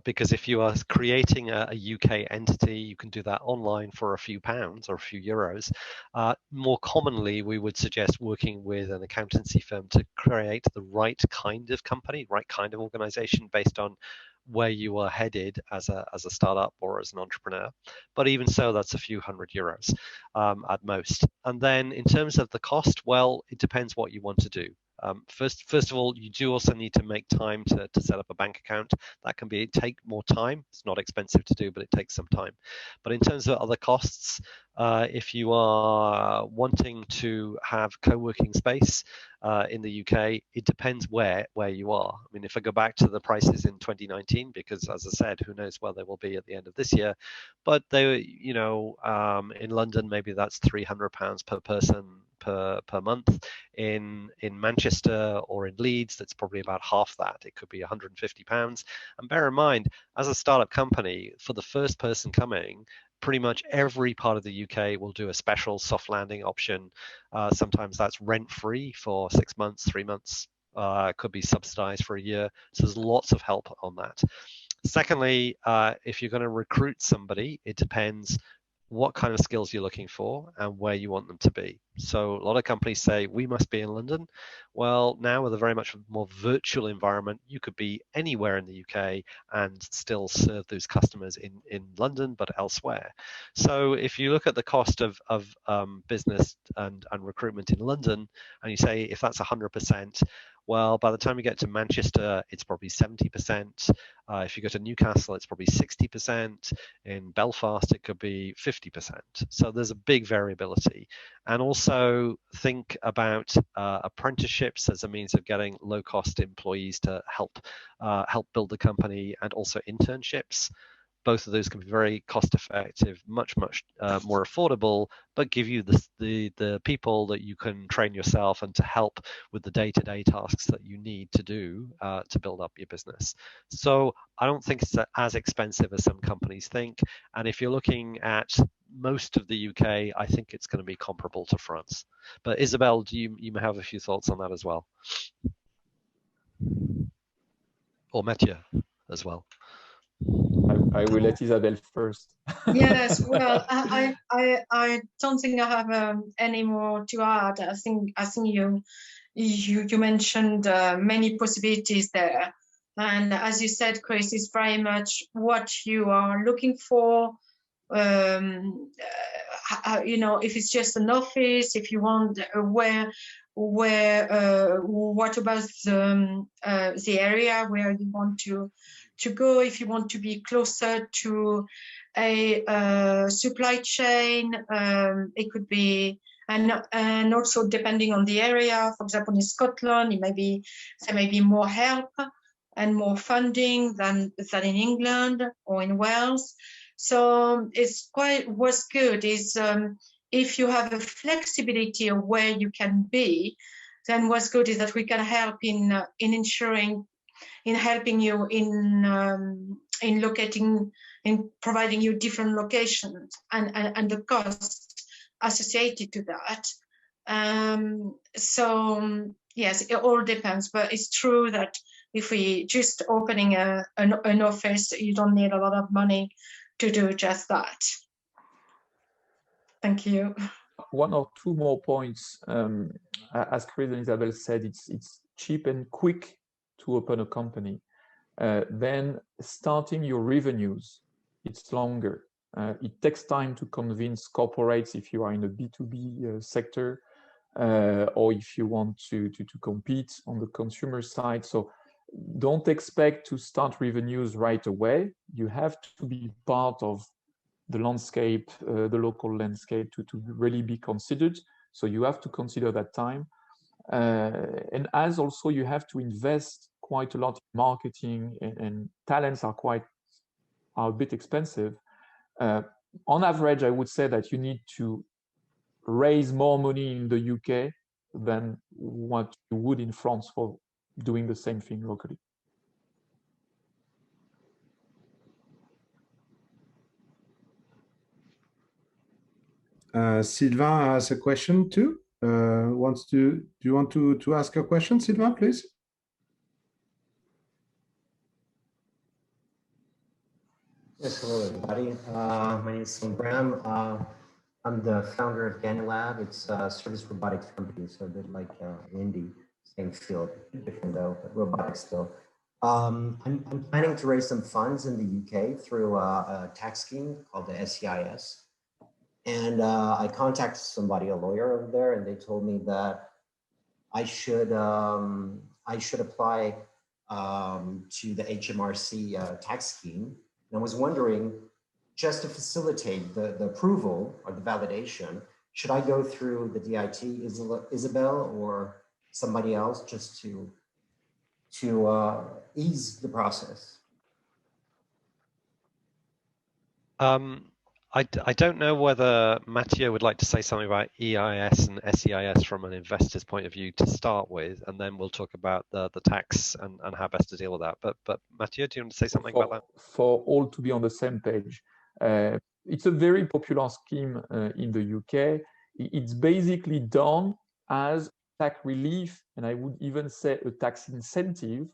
because if you are creating a UK entity, you can do that online for a few pounds or a few euros. More commonly, we would suggest working with an accountancy firm to create the right kind of company, right kind of organization based on where you are headed as a startup or as an entrepreneur. But even so, that's a few €100 at most. And then in terms of the cost, well, it depends what you want to do. First of all, you do also need to make time to set up a bank account. That can take more time. It's not expensive to do, but it takes some time. But in terms of other costs, if you are wanting to have co-working space in the UK, it depends where you are. I mean, if I go back to the prices in 2019, because as I said, who knows where they will be at the end of this year, but they, in London, maybe that's £300 per person per month. In Manchester or in Leeds, that's probably about half that. It could be £150. And bear in mind, as a startup company, for the first person coming, pretty much every part of the UK will do a special soft landing option. Sometimes that's rent-free for 6 months, 3 months. Could be subsidized for a year. So there's lots of help on that. Secondly, if you're going to recruit somebody, it depends what kind of skills you're looking for and where you want them to be. So a lot of companies say we must be in London. Well, now with a very much more virtual environment, you could be anywhere in the UK and still serve those customers in London, but elsewhere. So if you look at the cost of business and recruitment in London, and you say if that's 100%, well, by the time you get to Manchester, it's probably 70%. If you go to Newcastle, it's probably 60%. In Belfast, it could be 50%. So there's a big variability. And also think about apprenticeships as a means of getting low-cost employees to help build the company, and also internships. both of those can be very cost effective, much more affordable, but give you the people that you can train yourself and to help with the day-to-day tasks that you need to do to build up your business. So I don't think it's as expensive as some companies think. And if you're looking at most of the UK, I think it's going to be comparable to France. But Isabelle, you may have a few thoughts on that as well, or Mathieu as well. I will let Isabelle first. Yes, well, I don't think I have any more to add. I think you mentioned many possibilities there, and as you said, Chris, it's very much what you are looking for. You know, if it's just an office, if you want what about the area where you want to go, if you want to be closer to a supply chain, it could be, and also depending on the area. For example, in Scotland, there may be more help and more funding than in England or in Wales. So what's good is if you have a flexibility of where you can be, then what's good is that we can help in helping you in locating, in providing you different locations and the costs associated to that. So yes, it all depends, but it's true that if we just opening an office, you don't need a lot of money to do just that. Thank you. One or two more points. As Chris and Isabelle said, it's cheap and quick to open a company. Then starting your revenues, it's longer. It takes time to convince corporates if you are in a B2B sector, or if you want to compete on the consumer side. So don't expect to start revenues right away. You have to be part of the landscape, the local landscape, to really be considered. So you have to consider that time. And as also you have to invest quite a lot in marketing, and talents are a bit expensive. On average, I would say that you need to raise more money in the UK than what you would in France for doing the same thing locally. Sylvain has a question too. Do you want to ask a question, Sylvain, please? Yes, hello everybody. My name is Sam Bram. I'm the founder of GanyLab. It's a service robotics company, so a bit like Lindy, same field, different though, but robotics still. I'm planning to raise some funds in the UK through a tax scheme called the SEIS. And I contacted somebody, a lawyer over there, and they told me that I should apply to the HMRC tax scheme. And I was wondering, just to facilitate the approval or the validation, should I go through the DIT, Isabelle, or somebody else, just to ease the process? I don't know whether Mathieu would like to say something about EIS and SEIS from an investor's point of view to start with, and then we'll talk about the tax and how best to deal with that. But Mathieu, do you want to say something about that? For all to be on the same page, it's a very popular scheme in the UK. It's basically done as tax relief, and I would even say a tax incentive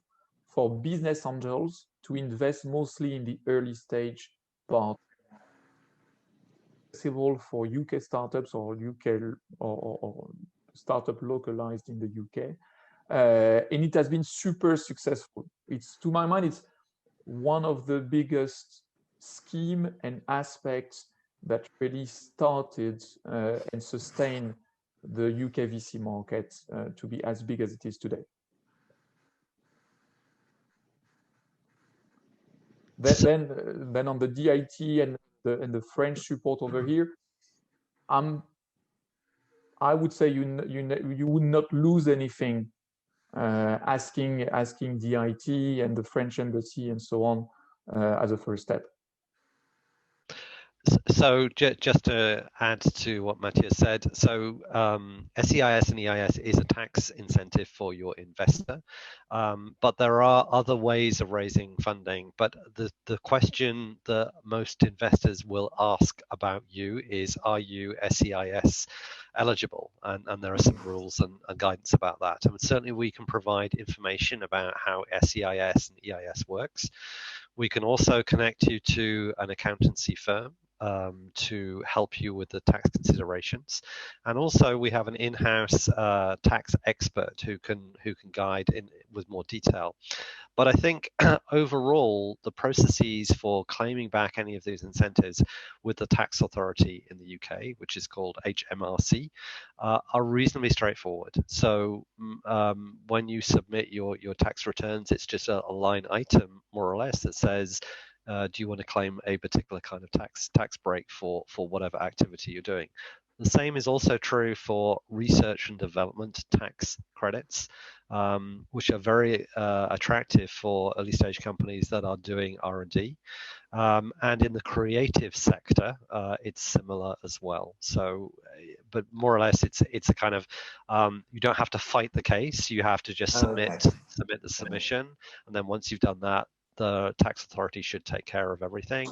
for business angels to invest mostly in the early stage part. For UK startups or UK or startup localized in the UK, and it has been super successful. It's, to my mind, it's one of the biggest scheme and aspects that really started and sustained the UK VC market to be as big as it is today. Then on the DIT and the French support over here, I would say you would not lose anything asking DIT and the French embassy and so on as a first step. So just to add to what Matthias said, so SEIS and EIS is a tax incentive for your investor, but there are other ways of raising funding. But the question that most investors will ask about you is, are you SEIS eligible? And there are some rules and guidance about that. And certainly we can provide information about how SEIS and EIS works. We can also connect you to an accountancy firm to help you with the tax considerations, and also we have an in-house tax expert who can guide in with more detail. But I think overall, the processes for claiming back any of these incentives with the tax authority in the UK, which is called HMRC, are reasonably straightforward. So when you submit your tax returns, it's just a line item, more or less, that says, do you want to claim a particular kind of tax break for whatever activity you're doing? The same is also true for research and development tax credits, which are very attractive for early stage companies that are doing R&D. And in the creative sector, it's similar as well. So, but more or less, it's a kind of, you don't have to fight the case. You have to just submit the submission. And then once you've done that, the tax authority should take care of everything.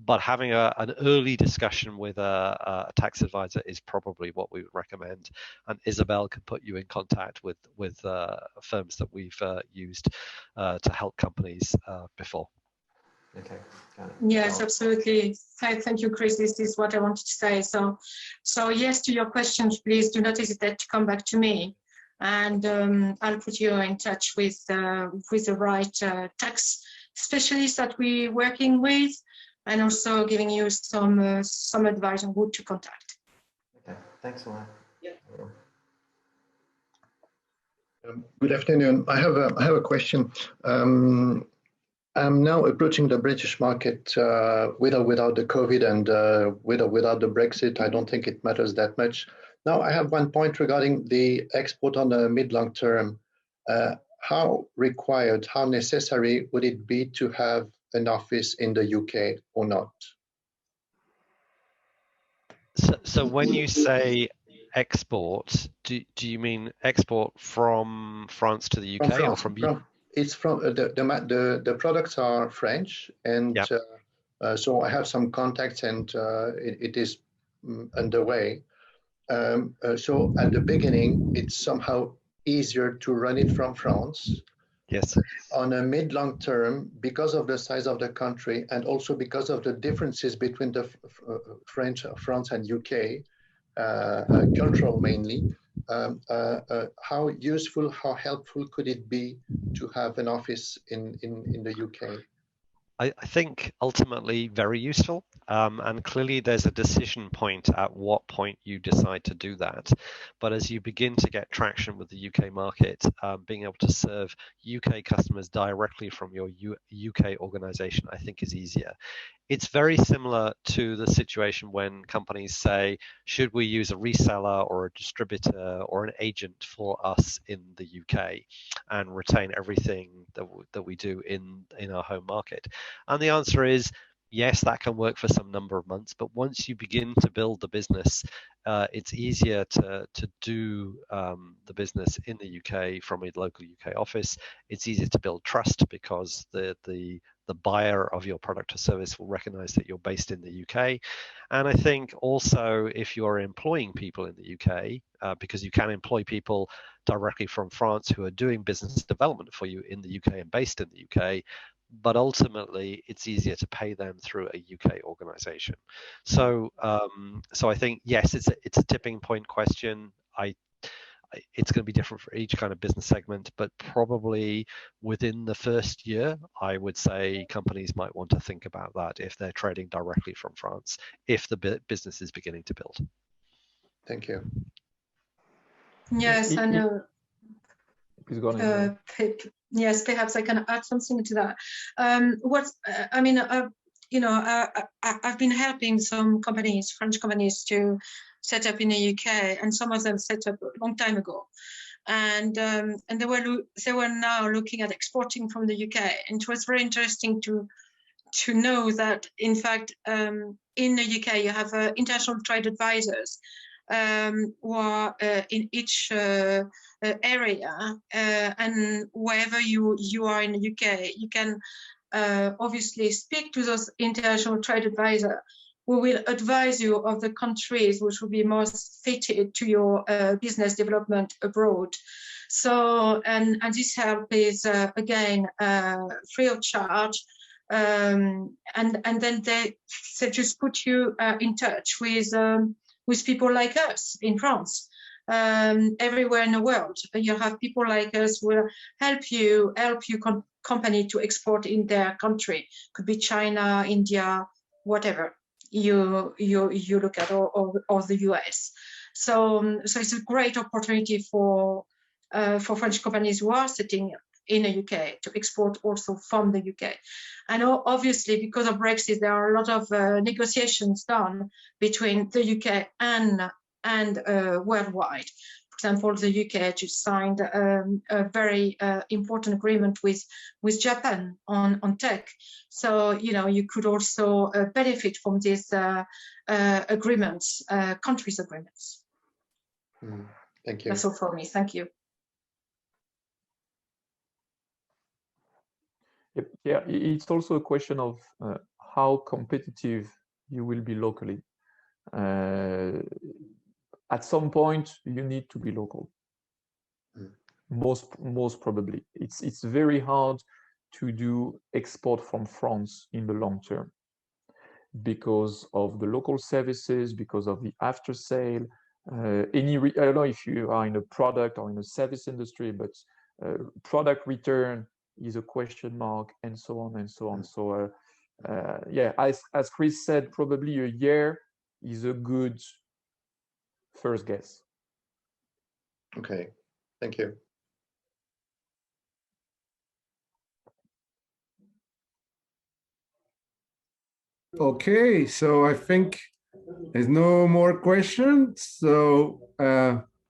But having an early discussion with a tax advisor is probably what we would recommend. And Isabelle can put you in contact with firms that we've used to help companies before. Okay, got it. Yes, absolutely. Thank you, Chris. This is what I wanted to say. So yes, to your questions, please do not hesitate to come back to me, and I'll put you in touch with the right tax specialist that we're working with, and also giving you some advice on who to contact. Okay, thanks a lot. Yeah. Good afternoon. I have a question. I'm now approaching the British market with or without the COVID, and with or without the Brexit. I don't think it matters that much. Now, I have one point regarding the export on the mid-long term. How required, how necessary would it be to have an office in the UK or not? So when you say export, do you mean export from France to the UK, France, or from? It's from the products are French, and Yep. So I have some contacts, and it is underway. So at the beginning, it's somehow easier to run it from France. Yes. On a mid-long term, because of the size of the country, and also because of the differences between the France and UK, cultural mainly, how useful, how helpful could it be to have an office in the UK? I think ultimately very useful, and clearly there's a decision point at what point you decide to do that. But as you begin to get traction with the UK market, being able to serve UK customers directly from your UK organization, I think is easier. It's very similar to the situation when companies say, should we use a reseller or a distributor or an agent for us in the UK and retain everything that we do in our home market? And the answer is yes, that can work for some number of months, but once you begin to build the business, it's easier to do the business in the UK from a local UK office. It's easier to build trust because the buyer of your product or service will recognize that you're based in the UK. And I think also if you're employing people in the UK, because you can employ people directly from France who are doing business development for you in the UK and based in the UK, but ultimately it's easier to pay them through a UK organization. So I think, yes, it's a tipping point question. It's going to be different for each kind of business segment, but probably within the first year, I would say companies might want to think about that if they're trading directly from France, if the business is beginning to build. Thank you. Yes, I know. Please go on. Yes, perhaps I can add something to that. I've been helping some companies, French companies, to set up in the UK, and some of them set up a long time ago, and they were now looking at exporting from the UK, and it was very interesting to to know that, in fact, in the UK, you have international trade advisors who are in each area, and wherever you are in the UK, you can obviously speak to those international trade advisors who will advise you of the countries which will be most fitted to your business development abroad. So, and this help is again free of charge. And then they just put you in touch with people like us in France. Everywhere in the world, you have people like us who will help you company to export in their country. Could be China, India, whatever you look at, or the US. So it's a great opportunity for French companies who are sitting in the UK to export also from the UK. And obviously, because of Brexit, there are a lot of negotiations done between the UK and worldwide. For example, the UK just signed a very important agreement with Japan on tech. So, you know, you could also benefit from these agreements, countries' agreements. Thank you. That's all for me. Thank you. Yeah, it's also a question of how competitive you will be locally. At some point, you need to be local. Most probably, it's very hard to do export from France in the long term because of the local services, because of the after sale. I don't know if you are in a product or in a service industry, but product return is a question mark, and so on and so on. So yeah, as Chris said, probably a year is a good first guess. Okay, thank you. Okay, so I think there's no more questions. So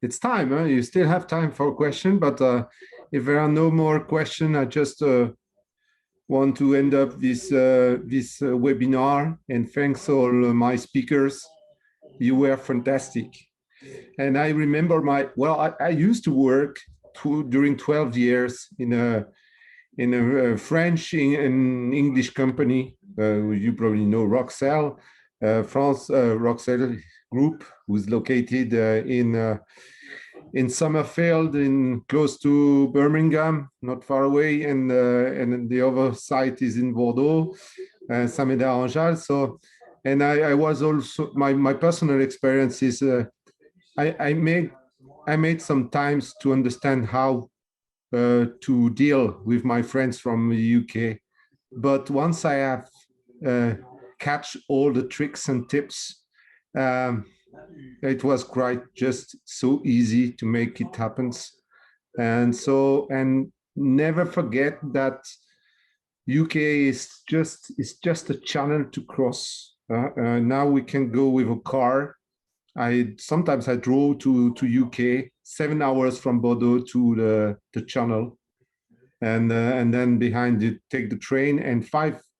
it's time. Huh? You still have time for a question, but if there are no more questions, I just want to end up this webinar, and thanks all my speakers. You were fantastic. And I remember I used to work during 12 years in a French and English company. You probably know Roxel, France Roxel Group, who's located in Summerfield, close to Birmingham, not far away, and the other site is in Bordeaux, Saint-Médard-en-Jalles. So, and I was also my personal experience is I made some times to understand how to deal with my friends from the UK, but once I have catch all the tricks and tips, it was quite just so easy to make it happen. And never forget that UK is just a channel to cross. Now we can go with a car. Sometimes I drove to UK 7 hours from Bordeaux to the channel, and then behind it take the train, and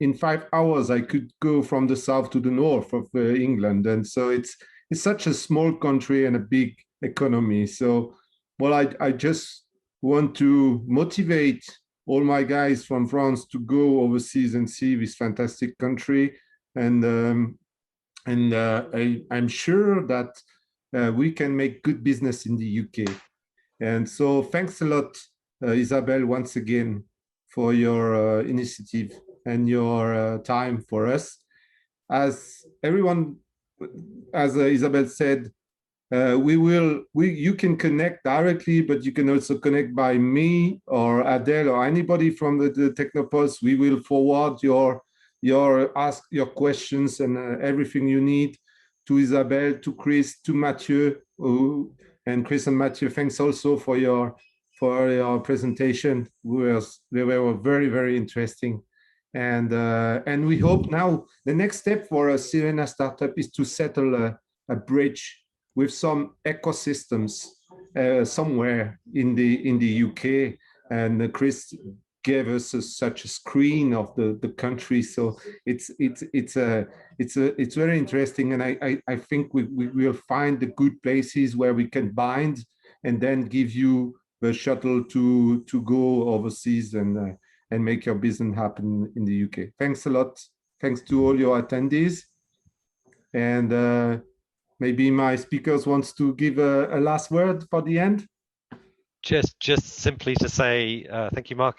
in 5 hours I could go from the south to the north of England. And so it's such a small country and a big economy. So, well, I just want to motivate all my guys from France to go overseas and see this fantastic country. And I'm sure that we can make good business in the UK. And so thanks a lot, Isabelle, once again, for your initiative and your time for us. As Isabelle said, you can connect directly, but you can also connect by me or Adele or anybody from the Technopods. We will forward ask your questions and everything you need to Isabelle, to Chris, to Mathieu, and Chris and Mathieu. Thanks also for your presentation. They were very, very interesting. And we hope now the next step for a Sirena startup is to settle a bridge with some ecosystems somewhere in the UK. And Chris gave us such a screen of the country. So it's very interesting, and I think we will find the good places where we can bind and then give you the shuttle to go overseas and make your business happen in the UK. Thanks a lot. Thanks to all your attendees. And maybe my speakers wants to give a last word for the end. Just simply to say thank you, Mark,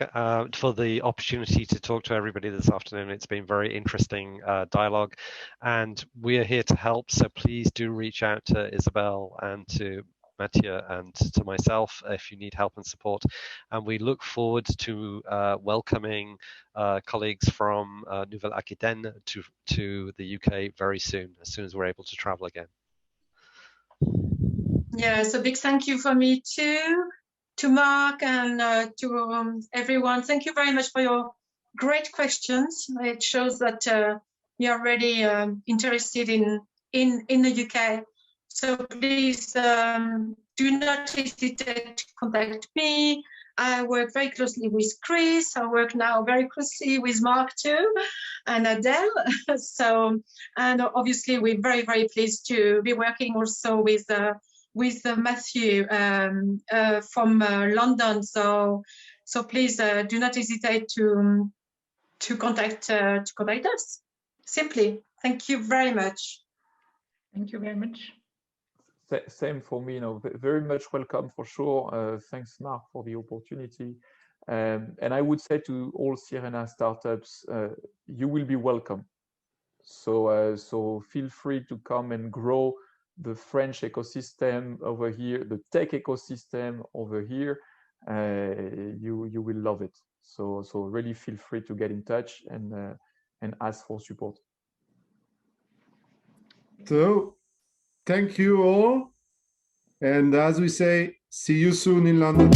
for the opportunity to talk to everybody this afternoon. It's been very interesting dialogue, and we are here to help. So please do reach out to Isabelle and to Mathieu and to myself if you need help and support. And we look forward to welcoming colleagues from Nouvelle-Aquitaine to the UK very soon, as soon as we're able to travel again. Yes, a big thank you for me too, to Mark and to everyone. Thank you very much for your great questions. It shows that you're really interested in the UK. So please do not hesitate to contact me. I work very closely with Chris. I work now very closely with Mark too, and Adele. So, and obviously we're very, very pleased to be working also with Mathieu from London. So please do not hesitate to contact us. Simply, thank you very much. Thank you very much. Same for me, very much welcome for sure. Thanks, Mark, for the opportunity. And I would say to all Sirena startups, you will be welcome. So feel free to come and grow the French ecosystem over here, the tech ecosystem over here. You will love it. So really feel free to get in touch and ask for support. So thank you all. And as we say, see you soon in London.